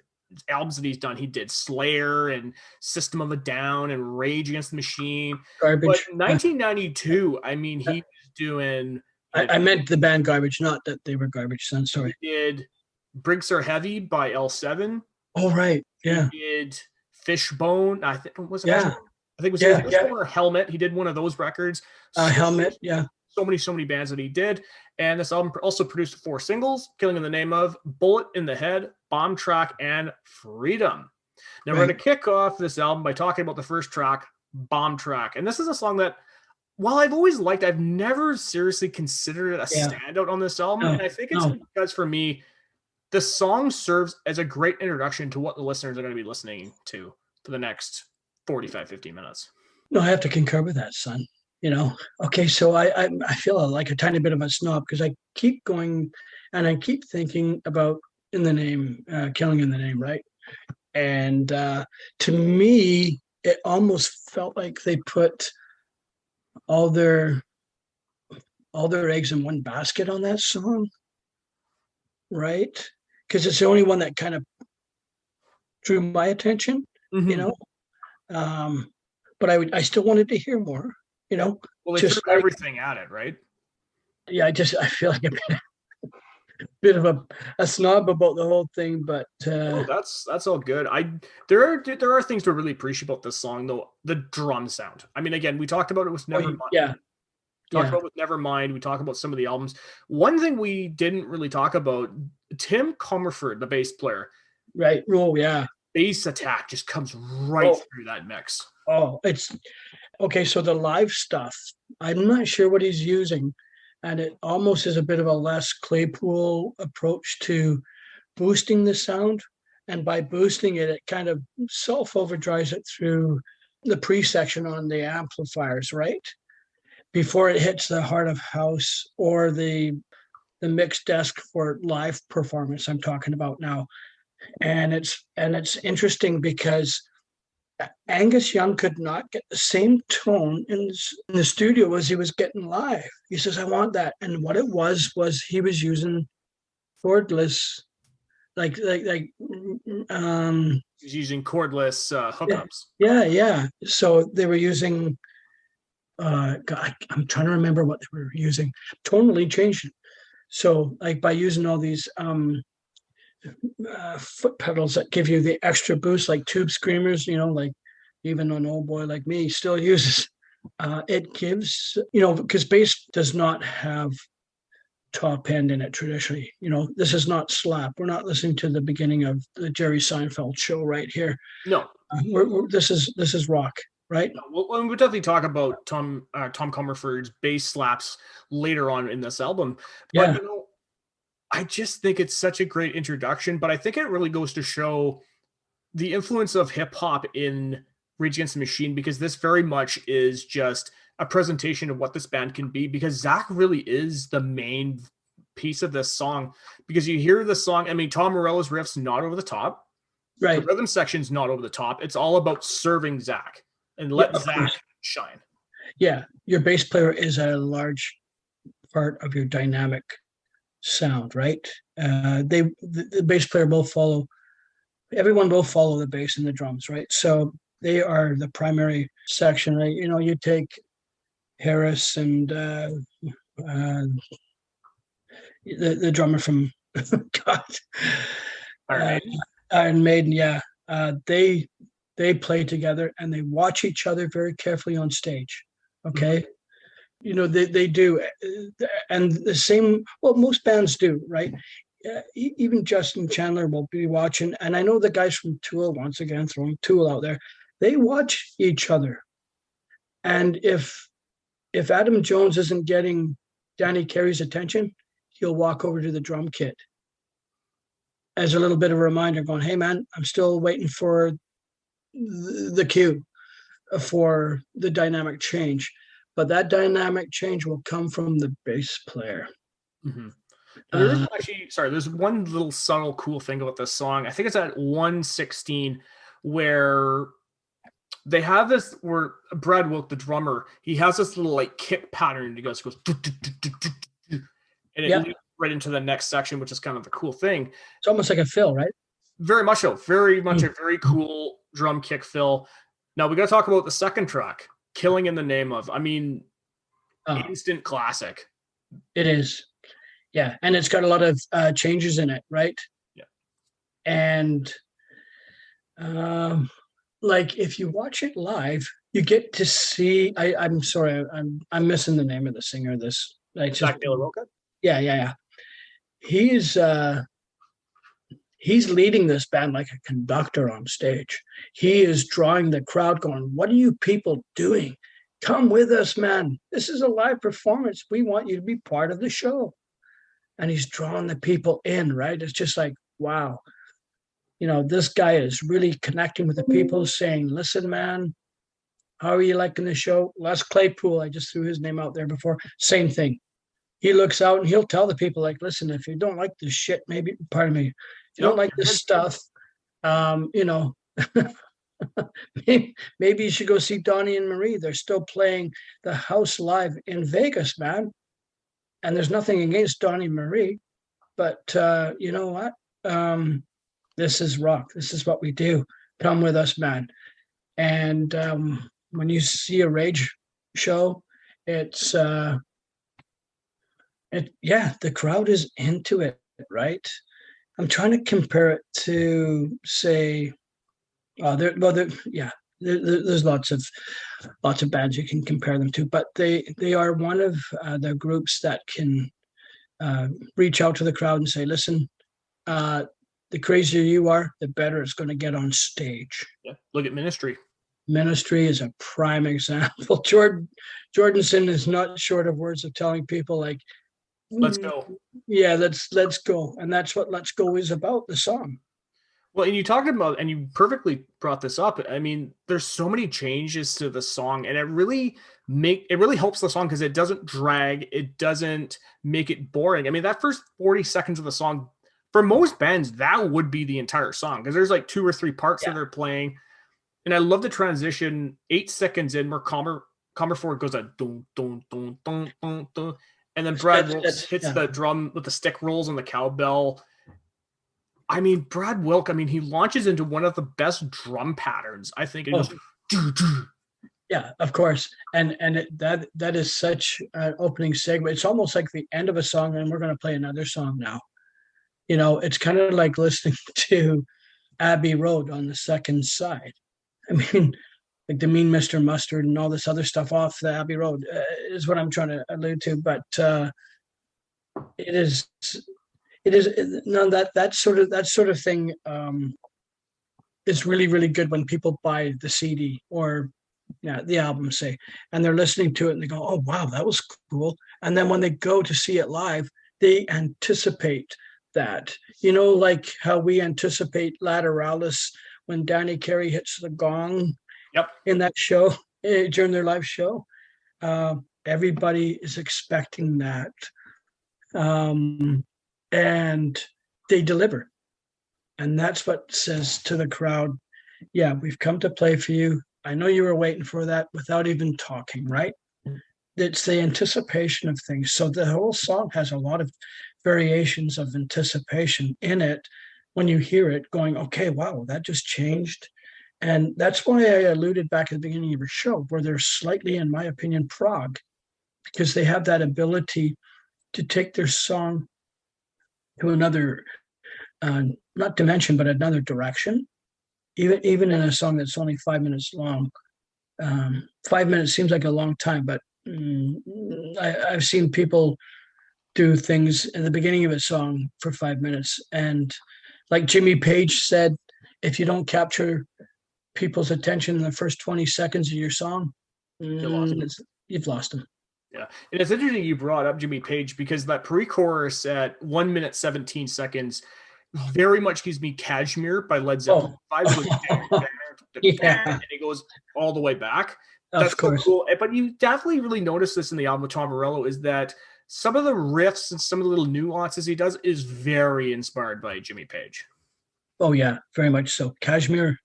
albums that he's done. He did Slayer and System of a Down and Rage Against the Machine. Garbage. But 1992, I mean, he was doing... I meant the band Garbage, not that they were garbage, son. Sorry. He did Bricks Are Heavy by L7. Oh, right. Yeah. He did Fishbone. I think it was Fishbone or Helmet. He did one of those records. Helmet, yeah. So many bands that he did. And this album also produced 4 singles, Killing in the Name of, Bullet in the Head, Bomb Track, and Freedom. Now we're going to kick off this album by talking about the first track, Bomb Track. And this is a song that, while I've always liked, I've never seriously considered it a standout on this album. And I think it's because, for me, the song serves as a great introduction to what the listeners are going to be listening to for the next 45, 50 minutes. No, I have to concur with that, son. Okay, so I feel like a tiny bit of a snob because I keep going and I keep thinking about In the Name, Killing in the Name, right? And to me, it almost felt like they put all their eggs in one basket on that song, right? Because it's the only one that kind of drew my attention, but I still wanted to hear more, Well, they just threw everything at it, right? Yeah, I feel like a bit of a snob about the whole thing, but that's all good. There are things to really appreciate about this song, though. The drum sound. I mean, again, we talked about it with Nevermind. Talked about with Nevermind. We talked about some of the albums. One thing we didn't really talk about: Tim Comerford, the bass player. Right. Oh, yeah. bass attack just comes right Oh, through that mix. it's okay. So the live stuff, I'm not sure what he's using, and it almost is a bit of a Les Claypool approach to boosting the sound. And by boosting it, it kind of self overdrives it through the pre section on the amplifiers, right? Before it hits the heart of house or the mix desk for live performance I'm talking about now. And it's interesting because Angus Young could not get the same tone in the studio as he was getting live. He says, I want that. And what it was he was using cordless, like He's using cordless yeah, hookups. yeah. So they were using God, I'm trying to remember what they were using. Totally changed it. So like by using all these foot pedals that give you the extra boost, like tube screamers, like even an old boy like me still uses. It gives, because bass does not have top end in it traditionally. This is not slap. We're not listening to the beginning of the Jerry Seinfeld show right here. No. This is rock, right? No. We'll definitely talk about Tom Comerford's bass slaps later on in this album. But Yeah. I just think it's such a great introduction, but I think it really goes to show the influence of hip hop in Rage Against the Machine, because this very much is just a presentation of what this band can be, because Zach really is the main piece of this song. Because you hear the song, I mean, Tom Morello's riff's not over the top. Right. The rhythm section's not over the top. It's all about serving Zach and let Zach shine. Yeah. Your bass player is a large part of your dynamic sound, right? The bass player will follow, everyone will follow the bass and the drums, right? So they are the primary section, right? You take Harris and the drummer from God, Iron Maiden, yeah. They play together and they watch each other very carefully on stage. Okay. Mm-hmm. They do, and the same. Well, most bands do, right? Even Justin Chandler will be watching, and I know the guys from Tool, once again throwing Tool out there, they watch each other, and if Adam Jones isn't getting Danny Carey's attention, he'll walk over to the drum kit as a little bit of a reminder, going, "Hey, man, I'm still waiting for the cue for the dynamic change." But that dynamic change will come from the bass player. Mm-hmm. There is actually, there's one little subtle cool thing about this song. I think it's at 116 where they have this, where Brad Wilk, the drummer, he has this little like kick pattern. He goes, and it leads right into the next section, which is kind of the cool thing. It's almost like a fill, right? Very much so. Very much a very cool drum kick fill. Now we got to talk about the second track, Killing in the Name of. I mean, instant classic. It is. Yeah. And it's got a lot of changes in it, right? Yeah. And like if you watch it live, you get to see, I'm sorry, I'm missing the name of the singer of this. Taylor Gibson? Yeah. He's leading this band like a conductor on stage. He is drawing the crowd going, what are you people doing? Come with us, man. This is a live performance. We want you to be part of the show. And he's drawing the people in, right? It's just like, wow. This guy is really connecting with the people, saying, listen, man, how are you liking the show? Les Claypool, I just threw his name out there before. Same thing. He looks out and he'll tell the people, like, listen, if you don't like this shit, maybe, pardon me, if you don't like this stuff, maybe you should go see Donnie and Marie. They're still playing the house live in Vegas, man. And there's nothing against Donnie and Marie, but you know what? This is rock. This is what we do. Come with us, man. And when you see a Rage show, it's the crowd is into it, right? I'm trying to compare it to, say, there's lots of bands you can compare them to, but they are one of the groups that can reach out to the crowd and say, listen, the crazier you are, the better it's going to get on stage. Yeah. Look at Ministry. Ministry is a prime example. Jordanson is not short of words of telling people like, Let's go. yeah, let's go. And that's what Let's Go is about, the song. Well, and you talked about, and you perfectly brought this up. I mean, there's so many changes to the song, and it really helps the song because it doesn't drag, it doesn't make it boring. I mean, that first 40 seconds of the song, for most bands, that would be the entire song because there's like 2 or 3 parts that they're playing. And I love the transition 8 seconds in where Comerford goes a dun, dun, dun, dun, dun, dun, and then Brad Wilk hits the drum with the stick rolls and the cowbell. I mean, Brad Wilk, I mean, he launches into one of the best drum patterns, I think. It goes, doo, doo. Yeah, of course. And that is such an opening segment. It's almost like the end of a song, and we're going to play another song now. You know, it's kind of like listening to Abbey Road on the second side. I mean, like the Mean Mr. Mustard and all this other stuff off the Abbey Road is what I'm trying to allude to. But it is no, that sort of thing is really, really good when people buy the CD or the album, say, and they're listening to it and they go, oh wow, that was cool. And then when they go to see it live, they anticipate that, like how we anticipate Lateralis when Danny Carey hits the gong in that show, during their live show. Everybody is expecting that. And they deliver. And that's what says to the crowd, yeah, we've come to play for you. I know you were waiting for that without even talking, right? It's the anticipation of things. So the whole song has a lot of variations of anticipation in it when you hear it going, okay, wow, that just changed. And that's why I alluded back at the beginning of your show, where they're slightly, in my opinion, prog, because they have that ability to take their song to another, not dimension, but another direction. Even in a song that's only 5 minutes long, 5 minutes seems like a long time, but I've seen people do things in the beginning of a song for 5 minutes, and like Jimmy Page said, if you don't capture people's attention in the first 20 seconds of your song, you've lost them. Yeah. And it's interesting you brought up Jimmy Page because that pre-chorus at 1 minute 17 seconds very much gives me Kashmir by Led Zeppelin. Yeah. And it goes all the way back. That's of course. So cool. But you definitely really notice this in the album with Tom Morello is that some of the riffs and some of the little nuances he does is very inspired by Jimmy Page. Oh yeah, very much so. Kashmir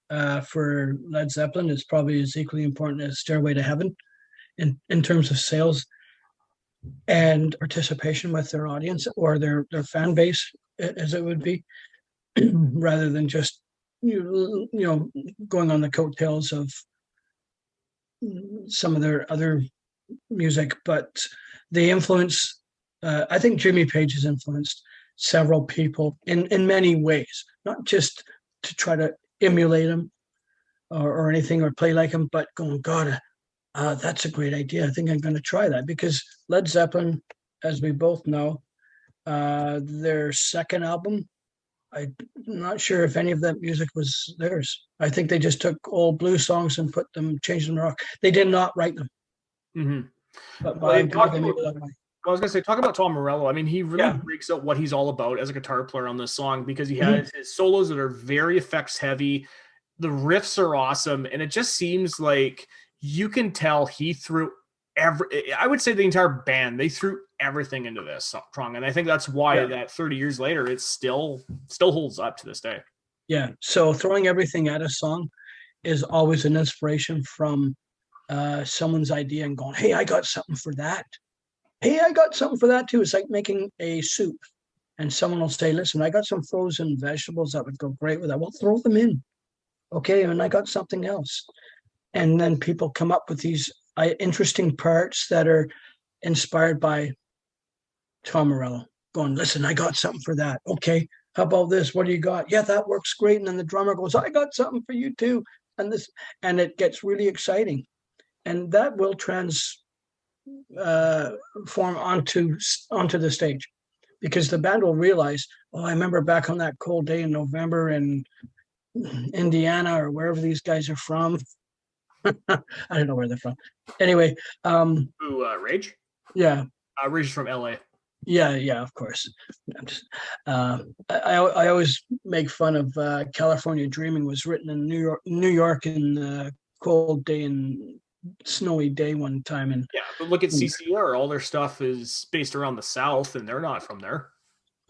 for Led Zeppelin is probably as equally important as Stairway to Heaven in terms of sales and participation with their audience or their fan base, as it would be, rather than just going on the coattails of some of their other music. But the influence, I think Jimmy Page has influenced several people in many ways, not just to try to emulate him or anything or play like him, but going, God, that's a great idea. I think I'm going to try that, because Led Zeppelin, as we both know, their second album, I'm not sure if any of that music was theirs. I think they just took old blues songs and changed them to rock. They did not write them. Mm-hmm. But I was going to say, talk about Tom Morello. I mean, he really breaks out what he's all about as a guitar player on this song, because he has his solos that are very effects heavy. The riffs are awesome. And it just seems like you can tell he threw I would say the entire band, they threw everything into this song. And I think that's why that 30 years later, it still holds up to this day. Yeah. So throwing everything at a song is always an inspiration from someone's idea and going, hey, I got something for that. Hey, I got something for that too. It's like making a soup and someone will say, listen, I got some frozen vegetables that would go great with that. Well, throw them in. Okay. And I got something else. And then people come up with these interesting parts that are inspired by Tom Morello going, listen, I got something for that. Okay. How about this? What do you got? Yeah, that works great. And then the drummer goes, I got something for you too. And it gets really exciting. And that will form onto the stage. because the band will realize, oh, I remember back on that cold day in November in Indiana or wherever these guys are from. I don't know where they're from. Anyway, Rage? yeah, Rage is from LA. yeah, of course. I'm just, I always make fun of California Dreaming was written in New York in the cold day and snowy day one time, and Yeah, but look at CCR. All their stuff is based around the South, and they're not from there.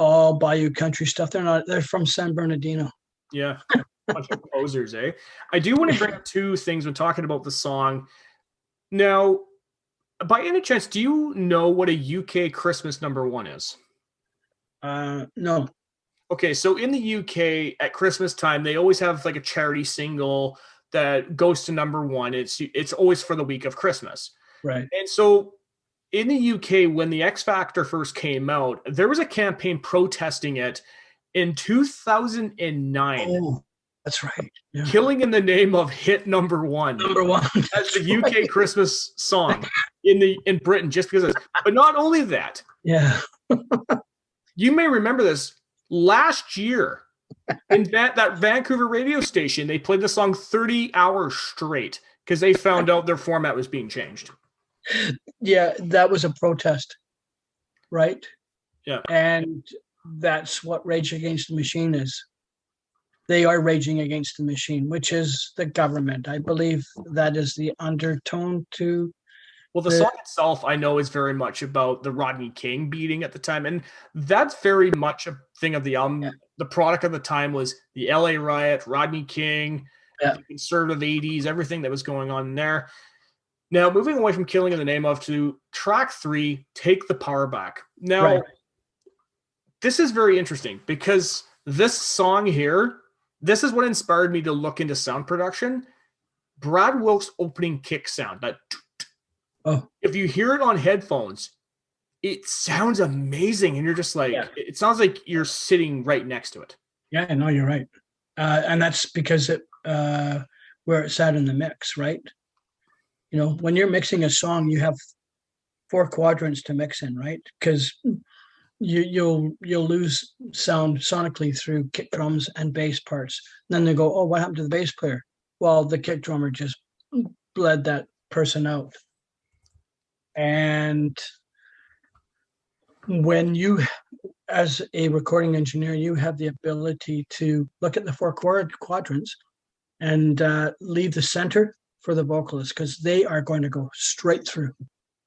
all Bayou country stuff. They're from San Bernardino. Yeah, bunch of posers, eh? I do want to bring up two things when talking about the song. Now, by any chance, do you know what a UK Christmas #1 is? No. Okay, so in the UK at Christmas time, they always have like a charity single that goes to #1. It's always for the week of Christmas. Right. And so in the UK, when the X Factor first came out, there was a campaign protesting it in 2009. Oh, that's right. Yeah. Killing in the Name of hit #1. #1 as the UK right. Christmas song in Britain, just because of this. But not only that. Yeah. You may remember this. Last year, in that Vancouver radio station, they played the song 30 hours straight because they found out their format was being changed. Yeah, that was a protest, right? Yeah. And that's what Rage Against the Machine is. They are raging against the machine, which is the government. I believe that is the undertone to. Well, the song itself, I know, is very much about the Rodney King beating at the time. And that's very much a thing of the album. Yeah. The product of the time was the LA riot, Rodney King, the conservative 80s, everything that was going on there. Now, moving away from Killing in the Name of to track 3, Take the Power Back. Now, this is very interesting because this song here, this is what inspired me to look into sound production. Brad Wilk's opening kick sound, that if you hear it on headphones, it sounds amazing. And you're just like, it sounds like you're sitting right next to it. Yeah, no, you're right. And that's because where it's at in the mix, right? You know, when you're mixing a song, you have 4 quadrants to mix in, right? Because you'll lose sound sonically through kick drums and bass parts. And then they go, oh, what happened to the bass player? Well, the kick drummer just bled that person out. And when you, as a recording engineer, you have the ability to look at the 4 quadrants and leave the center for the vocalists because they are going to go straight through.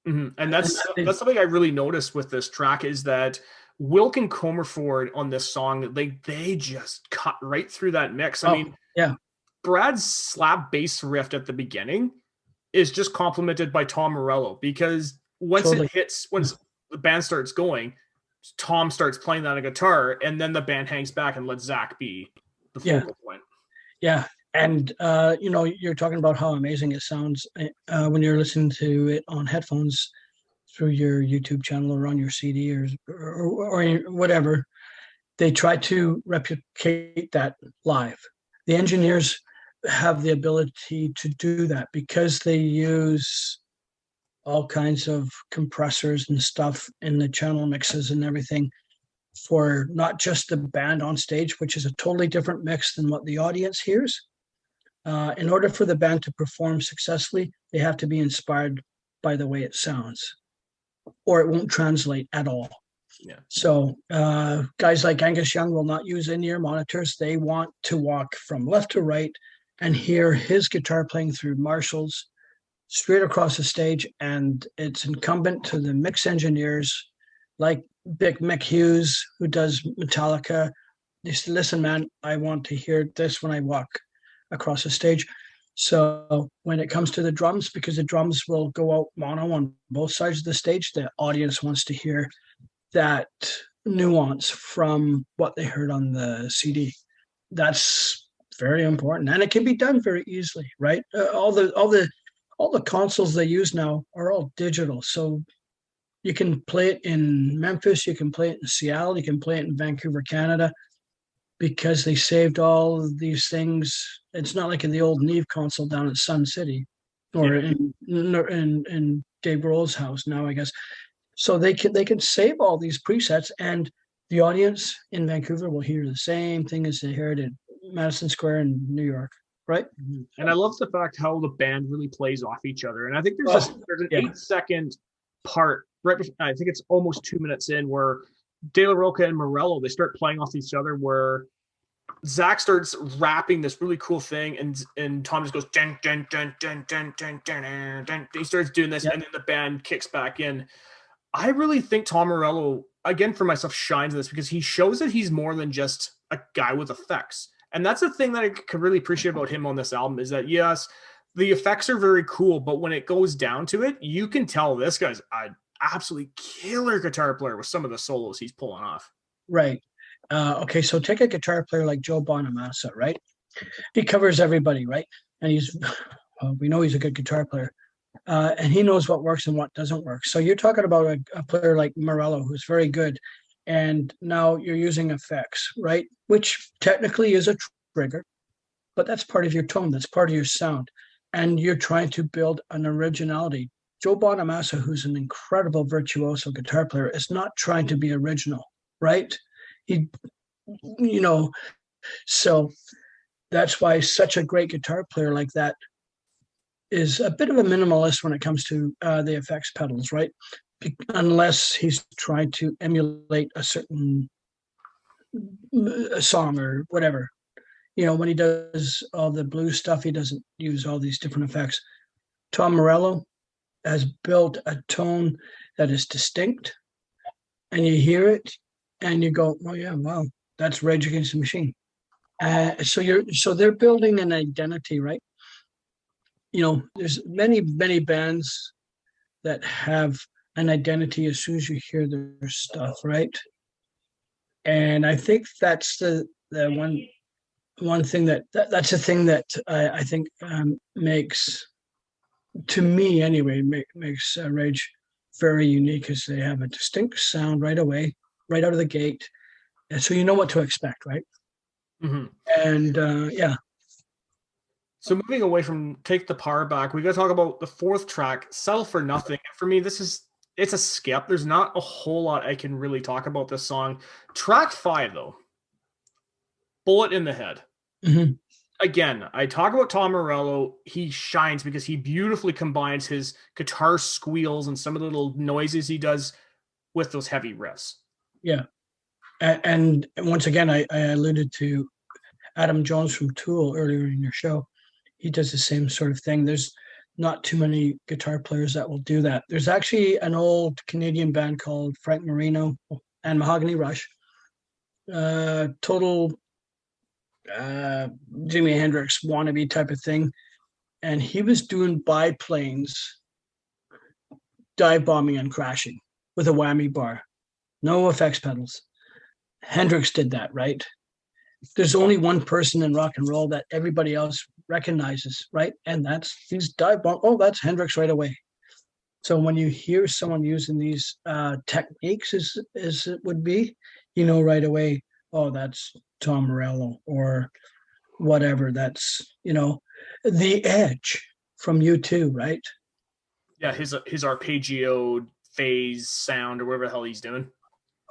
Mm-hmm. And that's something I really noticed with this track is that Wilk and Comerford on this song, they just cut right through that mix. I mean, Brad's slap bass riff at the beginning is just complemented by Tom Morello because once it hits, once the band starts going, Tom starts playing that on a guitar, and then the band hangs back and lets Zach be the focal point. Yeah. And, you know, you're talking about how amazing it sounds when you're listening to it on headphones through your YouTube channel or on your CD or whatever. They try to replicate that live. The engineers have the ability to do that because they use all kinds of compressors and stuff in the channel mixes and everything for not just the band on stage, which is a totally different mix than what the audience hears. In order for the band to perform successfully, they have to be inspired by the way it sounds, or it won't translate at all. Yeah. So guys like Angus Young will not use in-ear monitors. They want to walk from left to right and hear his guitar playing through Marshalls straight across the stage. And it's incumbent to the mix engineers like Big Mick Hughes, who does Metallica. They say, listen, man, I want to hear this when I walk across the stage. So when it comes to the drums, because the drums will go out mono on both sides of the stage, the audience wants to hear that nuance from what they heard on the CD. That's very important, and it can be done very easily, right? All the consoles they use now are all digital, so you can play it in Memphis, you can play it in Seattle, you can play it in Vancouver, Canada, because they saved all of these things. It's not like in the old Neve console down at Sun City or in Dave Grohl's house now, I guess. So they can save all these presets, and the audience in Vancouver will hear the same thing as they heard at Madison Square in New York, right? And I love the fact how the band really plays off each other. And I think there's an Yeah. 8-second part right before, I think it's almost 2 minutes in, where De La Roca and Morello, they start playing off each other, where Zach starts rapping this really cool thing, and Tom just goes dun, dun, dun, dun, dun, dun, dun, dun, dun. He starts doing this, and then the band kicks back in. I really think Tom Morello, again for myself, shines in this because he shows that he's more than just a guy with effects. And that's the thing that I could really appreciate about him on this album, is that yes, the effects are very cool, but when it goes down to it, you can tell this guy's an absolutely killer guitar player with some of the solos he's pulling off. Right. Okay, so take a guitar player like Joe Bonamassa, right? He covers everybody, right? And we know he's a good guitar player. And he knows what works and what doesn't work. So you're talking about a player like Morello, who's very good. And now you're using effects, right? Which technically is a trigger, but that's part of your tone. That's part of your sound. And you're trying to build an originality. Joe Bonamassa, who's an incredible virtuoso guitar player, is not trying to be original, right? He, so that's why such a great guitar player like that is a bit of a minimalist when it comes to the effects pedals, right? Unless he's trying to emulate a certain song or whatever. When he does all the blues stuff, he doesn't use all these different effects. Tom Morello has built a tone that is distinct, and you hear it and you go, oh yeah, wow, that's Rage Against the Machine. So they're building an identity, right? There's many bands that have an identity as soon as you hear their stuff, right? And I think that's the one thing that's the thing that I think makes, to me anyway, makes Rage very unique, is they have a distinct sound right away, right out of the gate, and so you know what to expect, right? Mm-hmm. And yeah. So moving away from Take the Power Back, we got to talk about the fourth track, Settle for Nothing. For me, it's a skip. There's not a whole lot I can really talk about this song. Track 5, though, Bullet in the Head. Mm-hmm. Again, I talk about Tom Morello. He shines because he beautifully combines his guitar squeals and some of the little noises he does with those heavy riffs. Yeah. And once again, I alluded to Adam Jones from Tool earlier in your show. He does the same sort of thing. There's not too many guitar players that will do that. There's actually an old Canadian band called Frank Marino and Mahogany Rush. Total Jimi Hendrix wannabe type of thing. And he was doing biplanes, dive bombing and crashing with a whammy bar. No effects pedals. Hendrix did that, right? There's only one person in rock and roll that everybody else recognizes, right? And that's these dive bomb. Oh, that's Hendrix right away. So when you hear someone using these techniques, as it would be, right away, oh, that's Tom Morello or whatever. That's The Edge from U2, right? Yeah, his arpeggio phase sound or whatever the hell he's doing.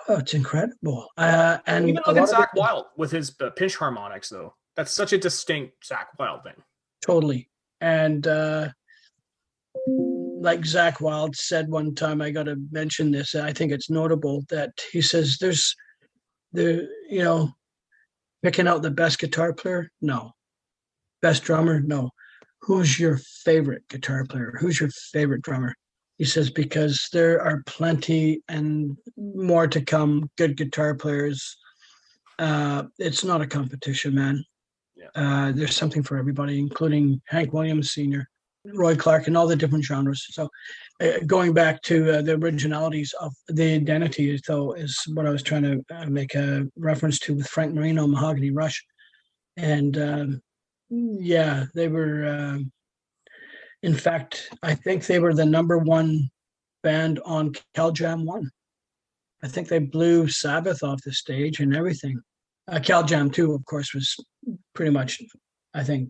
Oh, it's incredible. And even look at Zach Wilde with his pinch harmonics, though. That's such a distinct Zach Wilde thing. Totally. And like Zach Wilde said one time, I got to mention this. I think it's notable that he says picking out the best guitar player? No. Best drummer? No. Who's your favorite guitar player? Who's your favorite drummer? He says, because there are plenty and more to come, good guitar players. It's not a competition, man. Yeah. There's something for everybody, including Hank Williams Sr., Roy Clark, and all the different genres. So going back to the originalities of the identity, though, is what I was trying to make a reference to with Frank Marino, Mahogany Rush. And yeah, they were... in fact, I think they were the number one band on Cal Jam 1. I think they blew Sabbath off the stage and everything. Cal Jam 2, of course, was pretty much, I think,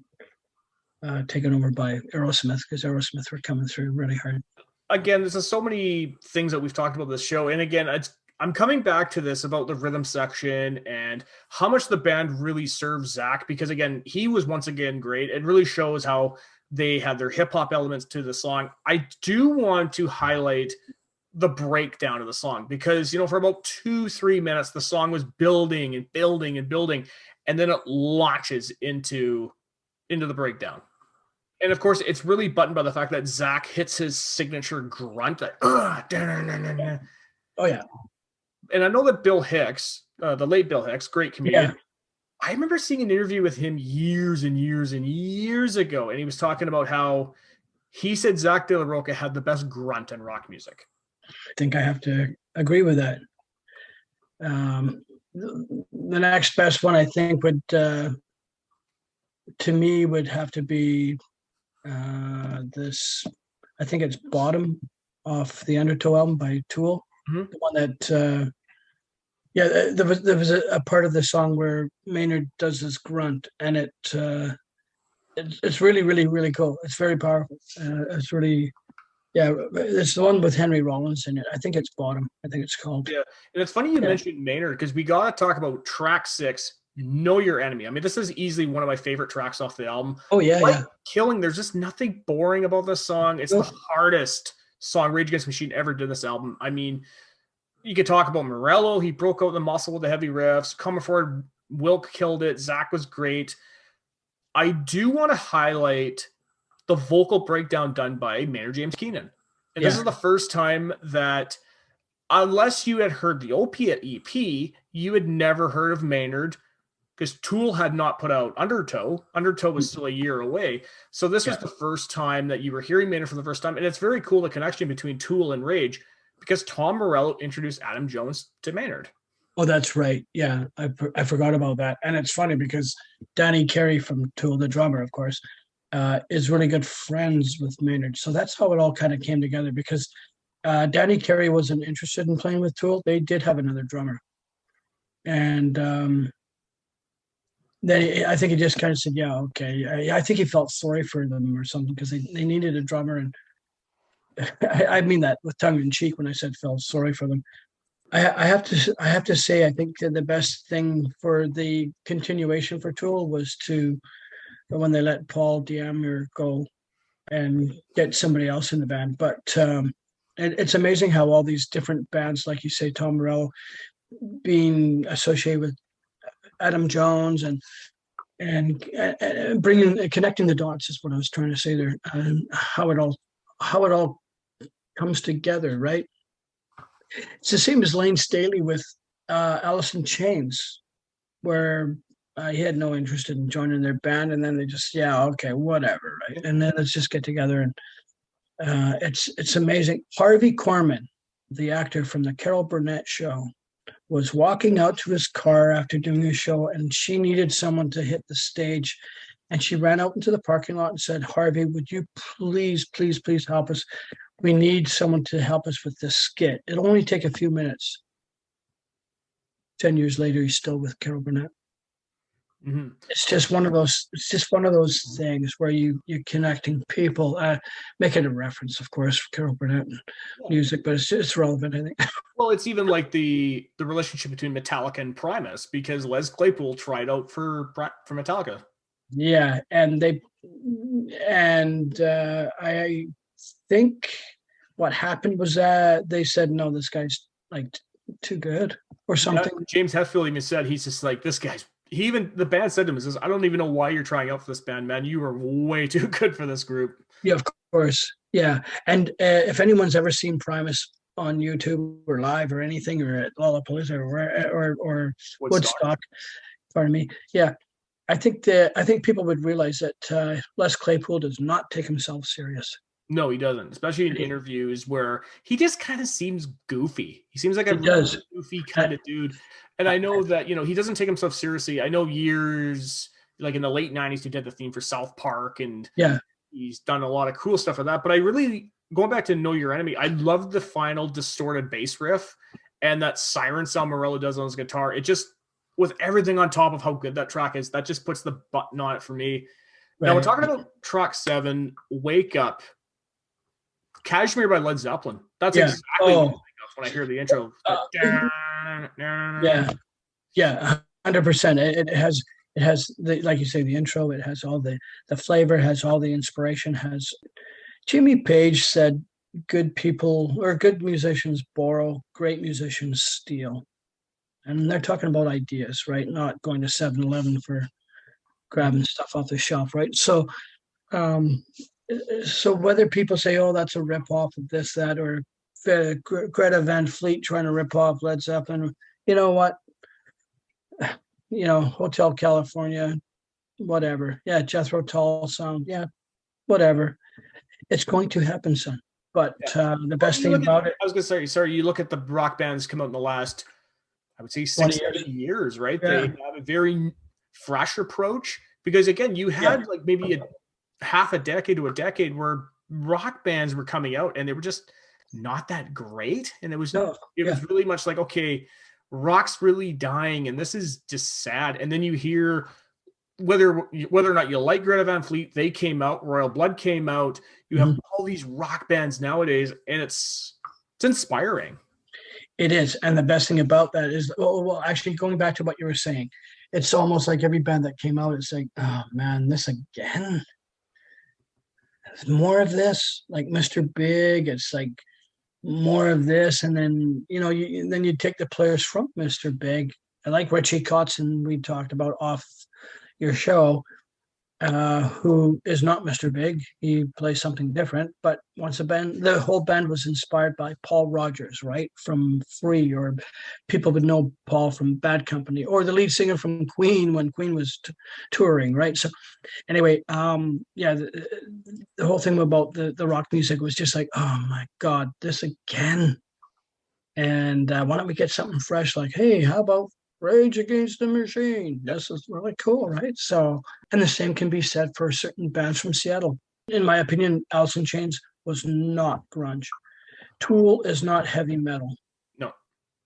taken over by Aerosmith, because Aerosmith were coming through really hard. again, there's so many things that we've talked about this show. And again, I'm coming back to this about the rhythm section and how much the band really serves Zach, because again, he was once again great. It really shows how they had their hip hop elements to the song. I do want to highlight the breakdown of the song because, for about 2-3 minutes, the song was building and building and building, and then it launches into the breakdown. And of course, it's really buttoned by the fact that Zach hits his signature grunt. Like, oh yeah. And I know that Bill Hicks, the late Bill Hicks, great comedian. Yeah. I remember seeing an interview with him years and years and years ago, and he was talking about how he said Zach De La Rocha had the best grunt in rock music. I think I have to agree with that. The next best one, I think, would to me would have to be this. I think it's "Bottom" off the Undertow album by Tool. Mm-hmm. The one that, there was a part of the song where Maynard does this grunt, and it's really, really, really cool. It's very powerful. It's really. Yeah, it's the one with Henry Rollins in it. I think it's Bottom. I think it's called. Yeah, and it's funny you mentioned Maynard because we got to talk about track 6, Know Your Enemy. I mean, this is easily one of my favorite tracks off the album. Oh, yeah. Killing. There's just nothing boring about this song. It's the hardest song Rage Against the Machine ever did this album. I mean, you could talk about Morello. He broke out the muscle with the heavy riffs. Coming Forward, Wilk killed it. Zach was great. I do want to highlight the vocal breakdown done by Maynard James Keenan. And this is the first time that, unless you had heard the Opiate EP, you had never heard of Maynard because Tool had not put out Undertow. Undertow was still a year away. So this was the first time that you were hearing Maynard for the first time. And it's very cool, the connection between Tool and Rage, because Tom Morello introduced Adam Jones to Maynard. Oh, that's right. Yeah, I forgot about that. And it's funny because Danny Carey from Tool, the drummer, of course, is really good friends with Maynard. So that's how it all kind of came together, because Danny Carey wasn't interested in playing with Tool. They did have another drummer. And then I think he just kind of said, yeah, okay. I think he felt sorry for them or something because they needed a drummer. And I mean that with tongue in cheek when I said felt sorry for them. I have to say, I think the best thing for the continuation for Tool was when they let Paul Diamir go and get somebody else in the band. But it's amazing how all these different bands, like you say, Tom Morello, being associated with Adam Jones and connecting the dots is what I was trying to say there. How it all comes together, right? It's the same as Lane Staley with Alice in Chains, where he had no interest in joining their band, and then they just, okay, whatever, right? And then let's just get together, and it's amazing. Harvey Korman, the actor from the Carol Burnett show, was walking out to his car after doing a show, and she needed someone to hit the stage, and she ran out into the parking lot and said, "Harvey, would you please, please, please help us? We need someone to help us with this skit. It'll only take a few minutes." 10 years later, he's still with Carol Burnett. Mm-hmm. It's just one of those things where you're connecting people, making a reference, of course, Carol Burnett and music, but it's relevant, I think. Well, it's even like the relationship between Metallica and Primus, because Les Claypool tried out for Metallica. Yeah, and I think what happened was that they said, no, this guy's like too good or something. Yeah, James Hetfield even said, he's just like, this guy's, the band said to him, says, "I don't even know why you're trying out for this band, man. You are way too good for this group." Yeah, of course. Yeah. And if anyone's ever seen Primus on YouTube or live or anything, or at Lollapalooza or Woodstock, pardon me. Yeah. I think people would realize that Les Claypool does not take himself serious. No, he doesn't, especially in interviews where he just kind of seems goofy. He seems like a goofy kind of dude. And I know that, he doesn't take himself seriously. I know years, like in the late 90s, he did the theme for South Park, and he's done a lot of cool stuff with that. But I really, going back to Know Your Enemy, I love the final distorted bass riff and that siren sound Morello does on his guitar. It just, with everything on top of how good that track is, that just puts the button on it for me. Right. Now we're talking about track 7, Wake Up. Cashmere by Led Zeppelin. That's Yeah. exactly what I think of when I hear the intro. Yeah. Yeah. 100%. It has the, like you say, the intro. It has all the flavor. Has all the inspiration. Has Jimmy Page said, "Good people or good musicians borrow, great musicians steal." And they're talking about ideas, right? Not going to 7-Eleven for grabbing stuff off the shelf, right? Um, so whether people say, "Oh, that's a rip off of this, that," or Greta Van Fleet trying to rip off Led Zeppelin, you know what? Hotel California, whatever. Yeah, Jethro Tull song. Yeah, whatever. It's going to happen, son. But the best thing about it, I was going to say, sorry, you look at the rock bands come out in the last, I would say 20 6-7 years, right? Yeah. They have a very fresh approach because again, you had like maybe a half a decade to a decade where rock bands were coming out and they were just not that great. And it was really much like, okay, rock's really dying and this is just sad. And then you hear whether or not you like Greta Van Fleet, they came out, Royal Blood came out. You have all these rock bands nowadays, and it's inspiring. It is. And the best thing about that is, well, actually going back to what you were saying, it's almost like every band that came out, it's like, oh man, this again. More of this, like Mr. Big. It's like more of this, and then then you take the players from Mr. Big. I like Richie Kotzen, we talked about off your show, who is not Mr. Big. He plays something different. But once the whole band was inspired by Paul Rogers, right? From Free, or people would know Paul from Bad Company, or the lead singer from Queen when Queen was touring, right? So anyway, the whole thing about the rock music was just like, oh my God, this again. And why don't we get something fresh? Like, hey, how about Rage Against the Machine? This is really cool, right? So, and the same can be said for certain bands from Seattle. In my opinion, Alice in Chains was not grunge. Tool is not heavy metal. No.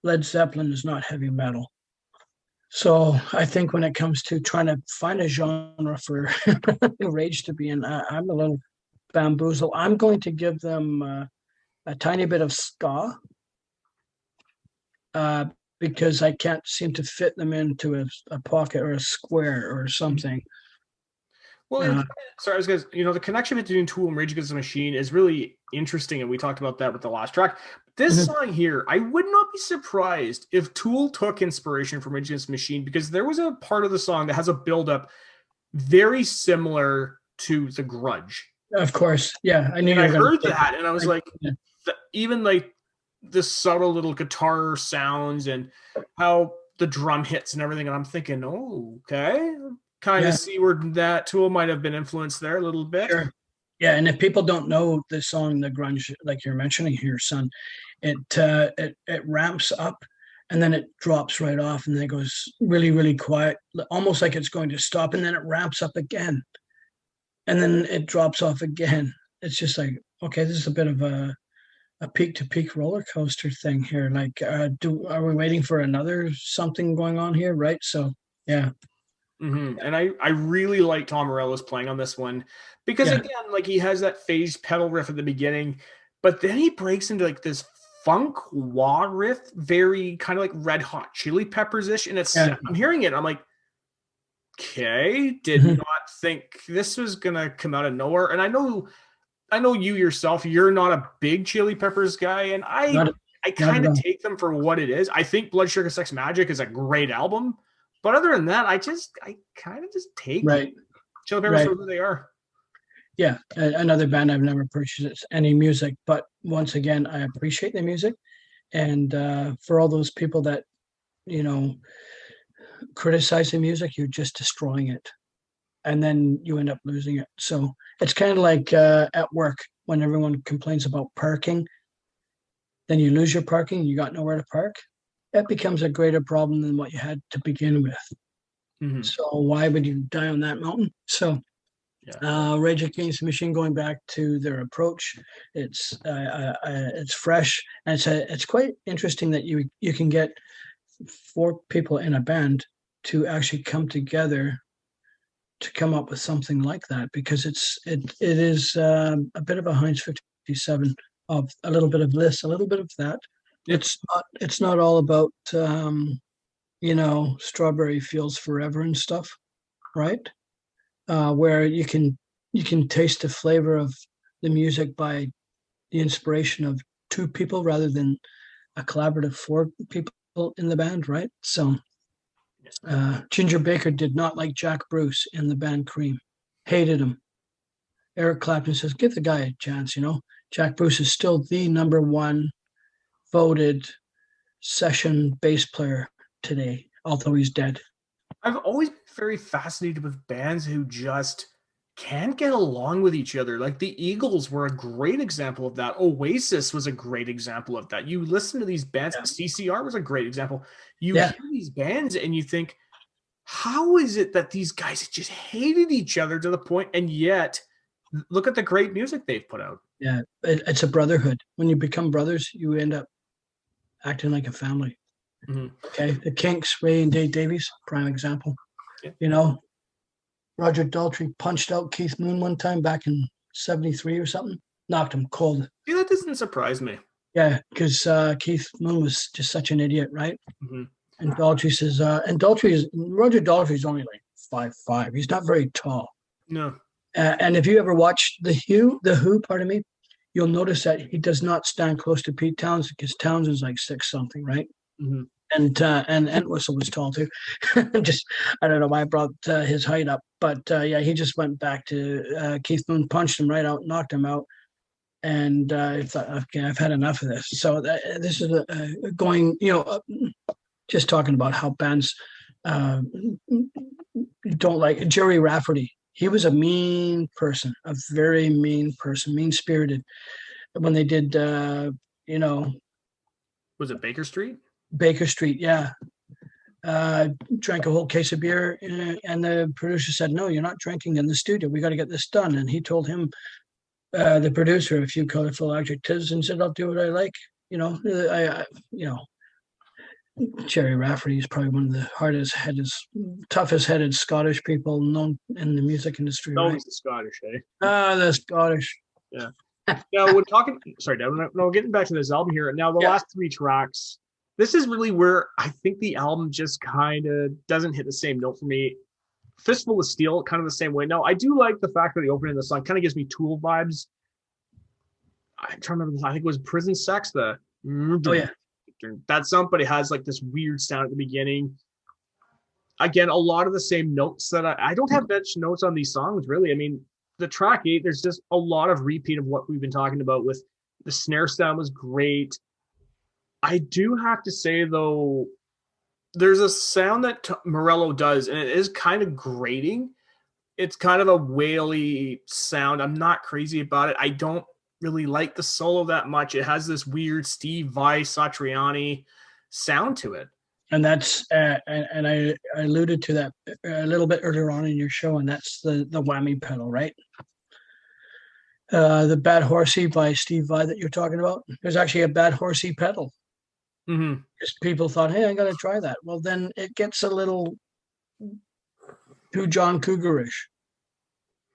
Led Zeppelin is not heavy metal. So I think when it comes to trying to find a genre for Rage to be in, I'm a little bamboozled. I'm going to give them a tiny bit of ska. Because I can't seem to fit them into a pocket or a square or something. Well, sorry, I was going to, the connection between Tool and Rage Against the Machine is really interesting, and we talked about that with the last track. This song here, I would not be surprised if Tool took inspiration from Rage Against the Machine, because there was a part of the song that has a buildup very similar to The Grudge. Of course, yeah. I heard that, and I was like, even like the subtle little guitar sounds and how the drum hits and everything. And I'm thinking, oh, okay. Kind of see where that Tool might have been influenced there a little bit. Sure. Yeah. And if people don't know the song, The Grunge, like you're mentioning here, son, it ramps up and then it drops right off and then it goes really, really quiet, almost like it's going to stop. And then it ramps up again. And then it drops off again. It's just like, okay, this is a bit of a peak-to-peak roller coaster thing here. Like, are we waiting for another something going on here? Right. So, yeah. Mm-hmm. And I really like Tom Morello's playing on this one because again, like he has that phased pedal riff at the beginning, but then he breaks into like this funk wah riff, very kind of like Red Hot Chili Peppers-ish. And I'm hearing it. I'm like, okay, did not think this was going to come out of nowhere. And I know you yourself, you're not a big Chili Peppers guy, and I kind of take them for what it is. I think Blood Sugar Sex Magic is a great album, but other than that, I kind of just take Chili Peppers for who they are. Yeah, another band I've never purchased any music, but once again, I appreciate the music, and for all those people that criticize the music, you're just destroying it. And then you end up losing it. So it's kind of like at work when everyone complains about parking, then you lose your parking, you got nowhere to park. That becomes a greater problem than what you had to begin with. So why would you die on that mountain? So Rage Against the Machine, going back to their approach, it's fresh, and it's quite interesting that you can get 4 people in a band to actually come together to come up with something like that, because it is a bit of a Heinz 1957 of a little bit of this, a little bit of that. Yep. It's not all about Strawberry Fields Forever and stuff, right? Where you can taste the flavor of the music by the inspiration of two people rather than a collaborative four people in the band, right? So Ginger Baker did not like Jack Bruce in the band Cream, hated him. Eric Clapton says, give the guy a chance, Jack Bruce is still the number one voted session bass player today, although he's dead. I've always been very fascinated with bands who just can't get along with each other. Like the Eagles were a great example of that. Oasis was a great example of that. You listen to these bands, CCR was a great example. You hear these bands and you think, how is it that these guys just hated each other to the point, and yet look at the great music they've put out. Yeah, it's a brotherhood. When you become brothers, you end up acting like a family. Mm-hmm. Okay, the Kinks, Ray and Dave Davies, prime example. Yeah. Roger Daltrey punched out Keith Moon one time back in '73 or something, knocked him cold. Yeah, that doesn't surprise me. Yeah, because Keith Moon was just such an idiot, right? Mm-hmm. And Daltrey says, Roger Daltrey's only like 5'5". He's not very tall. No. And if you ever watch the Who, pardon me, you'll notice that he does not stand close to Pete Townsend because Townsend's like 6 something, right? Mm-hmm. And Entwistle was tall too. I don't know why I brought his height up, but he just went back to Keith Moon, punched him right out, knocked him out, and I thought, okay, I've had enough of this. So this is going, just talking about how bands don't like Jerry Rafferty. He was a mean person, a very mean person, mean-spirited. When they did, was it Baker Street? Baker Street, yeah. Drank a whole case of beer, and the producer said, "No, you're not drinking in the studio. We got to get this done." And he told him, the producer, a few colorful adjectives, and said, "I'll do what I like." Jerry Rafferty is probably one of the toughest-headed Scottish people known in the music industry. No, right? he's the Scottish, eh? The Scottish. Yeah. Now, when talking, sorry, Devin, no, getting back to this album here. Now, the last 3 tracks, this is really where I think the album just kind of doesn't hit the same note for me. Fistful of Steel, kind of the same way. Now, I do like the fact that the opening of the song kind of gives me Tool vibes. I'm trying to remember, I think it was Prison Sex, that somebody has like this weird sound at the beginning. Again, a lot of the same notes that I don't have much notes on these songs, really. I mean, the track 8, there's just a lot of repeat of what we've been talking about with the snare sound was great. I do have to say, though, there's a sound that Morello does, and it is kind of grating. It's kind of a waily sound. I'm not crazy about it. I don't really like the solo that much. It has this weird Steve Vai Satriani sound to it. And that's and I alluded to that a little bit earlier on in your show, and that's the whammy pedal, right? The Bad Horsey by Steve Vai that you're talking about. There's actually a Bad Horsey pedal. Mm-hmm. Just people thought, hey, I'm going to try that. Well, then it gets a little too John Cougarish.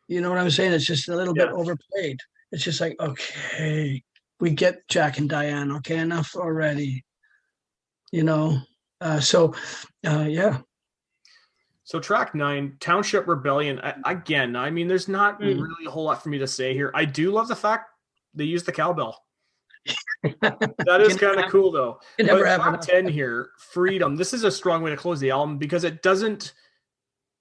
You know what I'm saying? It's just a little bit overplayed. It's just like, okay, we get Jack and Diane. Okay, enough already. So track 9, Township Rebellion. Again, I mean, there's not really a whole lot for me to say here. I do love the fact they use the cowbell. That is kind of cool, though. But track 10 here, Freedom. This is a strong way to close the album because it doesn't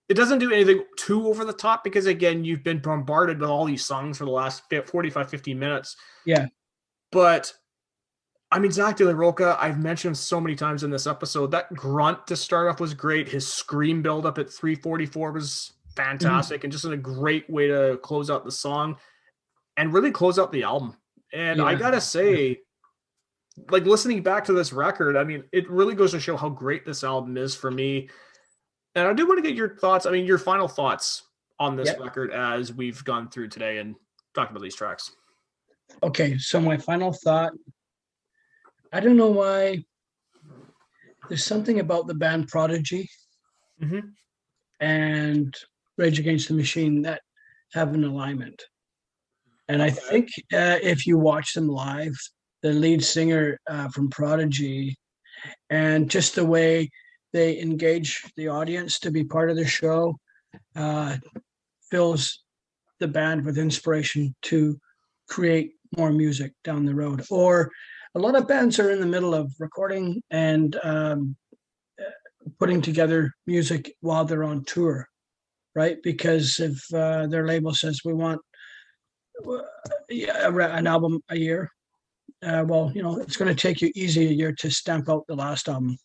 do anything too over the top because, again, you've been bombarded with all these songs for the last 45, 50 minutes. Yeah. But I mean, Zach De La Rocha, I've mentioned so many times in this episode, that grunt to start off was great. His scream build up at 3:44 was fantastic and just a great way to close out the song and really close out the album. And I got to say, like listening back to this record, I mean, it really goes to show how great this album is for me. And I do want to get your thoughts. I mean, your final thoughts on this record as we've gone through today and talked about these tracks. Okay. So my final thought, I don't know why there's something about the band Prodigy and Rage Against the Machine that have an alignment. And I think if you watch them live, the lead singer from Prodigy, and just the way they engage the audience to be part of the show, uh, fills the band with inspiration to create more music down the road. Or a lot of bands are in the middle of recording and putting together music while they're on tour, right? Because if their label says we want an album a year, well, it's going to take you easy a year to stamp out the last album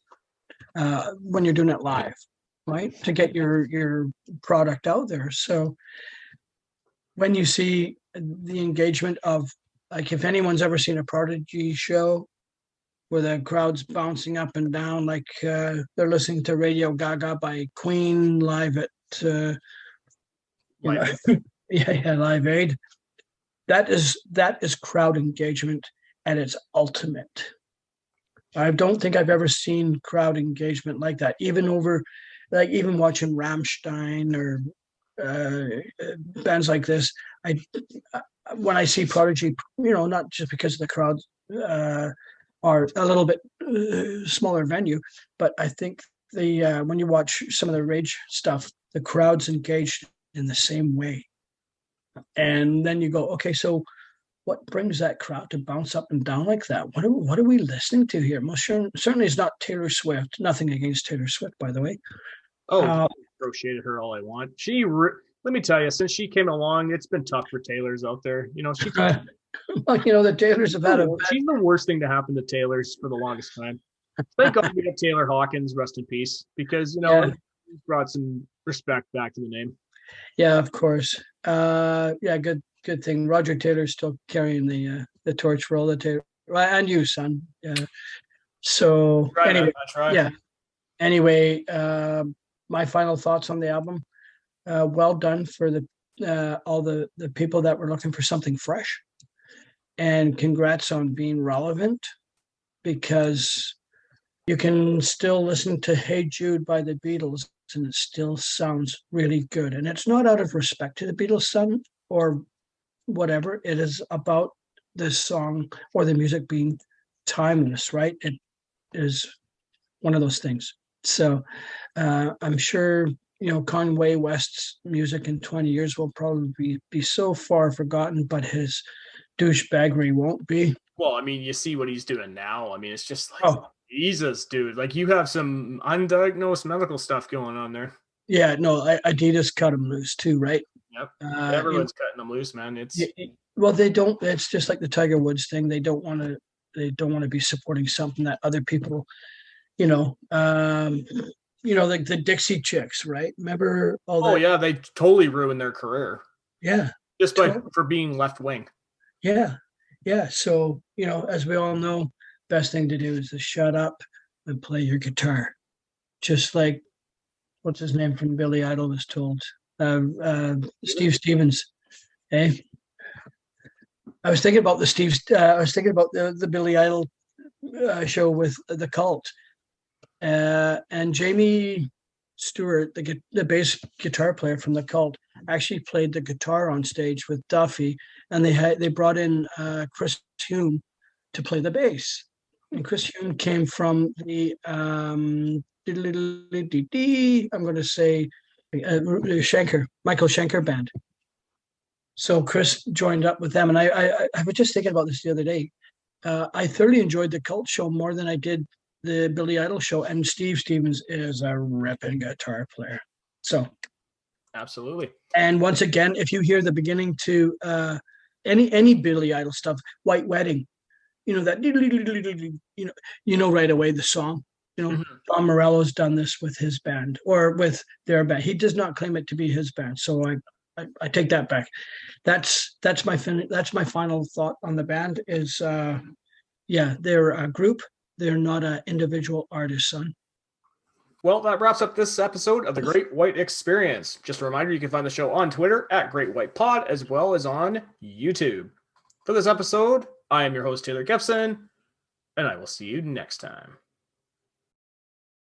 when you're doing it live, right? To get your product out there. So when you see the engagement of, like, if anyone's ever seen a Prodigy show where the crowd's bouncing up and down like they're listening to Radio Gaga by Queen live at Live Live Aid. That is crowd engagement at its ultimate. I don't think I've ever seen crowd engagement like that, even watching Rammstein or bands like this. When I see Prodigy, not just because the crowds are a little bit smaller venue, but I think when you watch some of the Rage stuff, the crowd's engaged in the same way. And then you go, okay, so what brings that crowd to bounce up and down like that? What are we listening to here? Most certainly it's not Taylor Swift. Nothing against Taylor Swift, by the way. Throw shade at her all I want. Let me tell you, since she came along, it's been tough for Taylors out there. She well, the Taylors have had she's the worst thing to happen to Taylors for the longest time. Thank God we got Taylor Hawkins, rest in peace, because he brought some respect back to the name. Yeah, of course. Good thing. Roger Taylor's still carrying the torch for all the Taylor, and you, son. Yeah. So anyway, yeah. Anyway, my final thoughts on the album. Well done for all the people that were looking for something fresh, and congrats on being relevant, because you can still listen to Hey Jude by the Beatles and it still sounds really good. And it's not out of respect to the Beatles, son, or whatever. It is about this song or the music being timeless, right? It is one of those things. So I'm sure, Conway West's music in 20 years will probably be so far forgotten, but his douchebaggery won't be. Well, you see what he's doing now. It's just like, Jesus, dude. Like, you have some undiagnosed medical stuff going on there. Yeah, no, Adidas cut him loose too, right? Yep. Everyone's cutting them loose, man. Well, they don't. It's just like the Tiger Woods thing. They don't want to. They don't want to be supporting something that other people, like the Dixie Chicks, right? Remember all that? Oh yeah, they totally ruined their career. Yeah, just for being left wing. Yeah. So as we all know, best thing to do is to shut up and play your guitar, just like what's his name from Billy Idol was told. Steve Stevens. Hey, I was thinking about the Billy Idol show with the Cult, and Jamie Stewart, the bass guitar player from the Cult, actually played the guitar on stage with Duffy, and they brought in Chris Hume to play the bass. And Chris Hume came from the I'm going to say Michael Schenker band. So Chris joined up with them, and I was just thinking about this the other day. I thoroughly enjoyed the Cult show more than I did the Billy Idol show, and Steve Stevens is a ripping guitar player. So, absolutely. And once again, if you hear the beginning to any Billy Idol stuff, White Wedding, that right away the song. John Morello's done this with his band or with their band. He does not claim it to be his band, so I take that back. That's my final thought on the band. Is they're a group. They're not an individual artist, son. Well, that wraps up this episode of the Great White Experience. Just a reminder, you can find the show on Twitter at Great White Pod, as well as on YouTube. For this episode, I am your host, Taylor Gibson, and I will see you next time.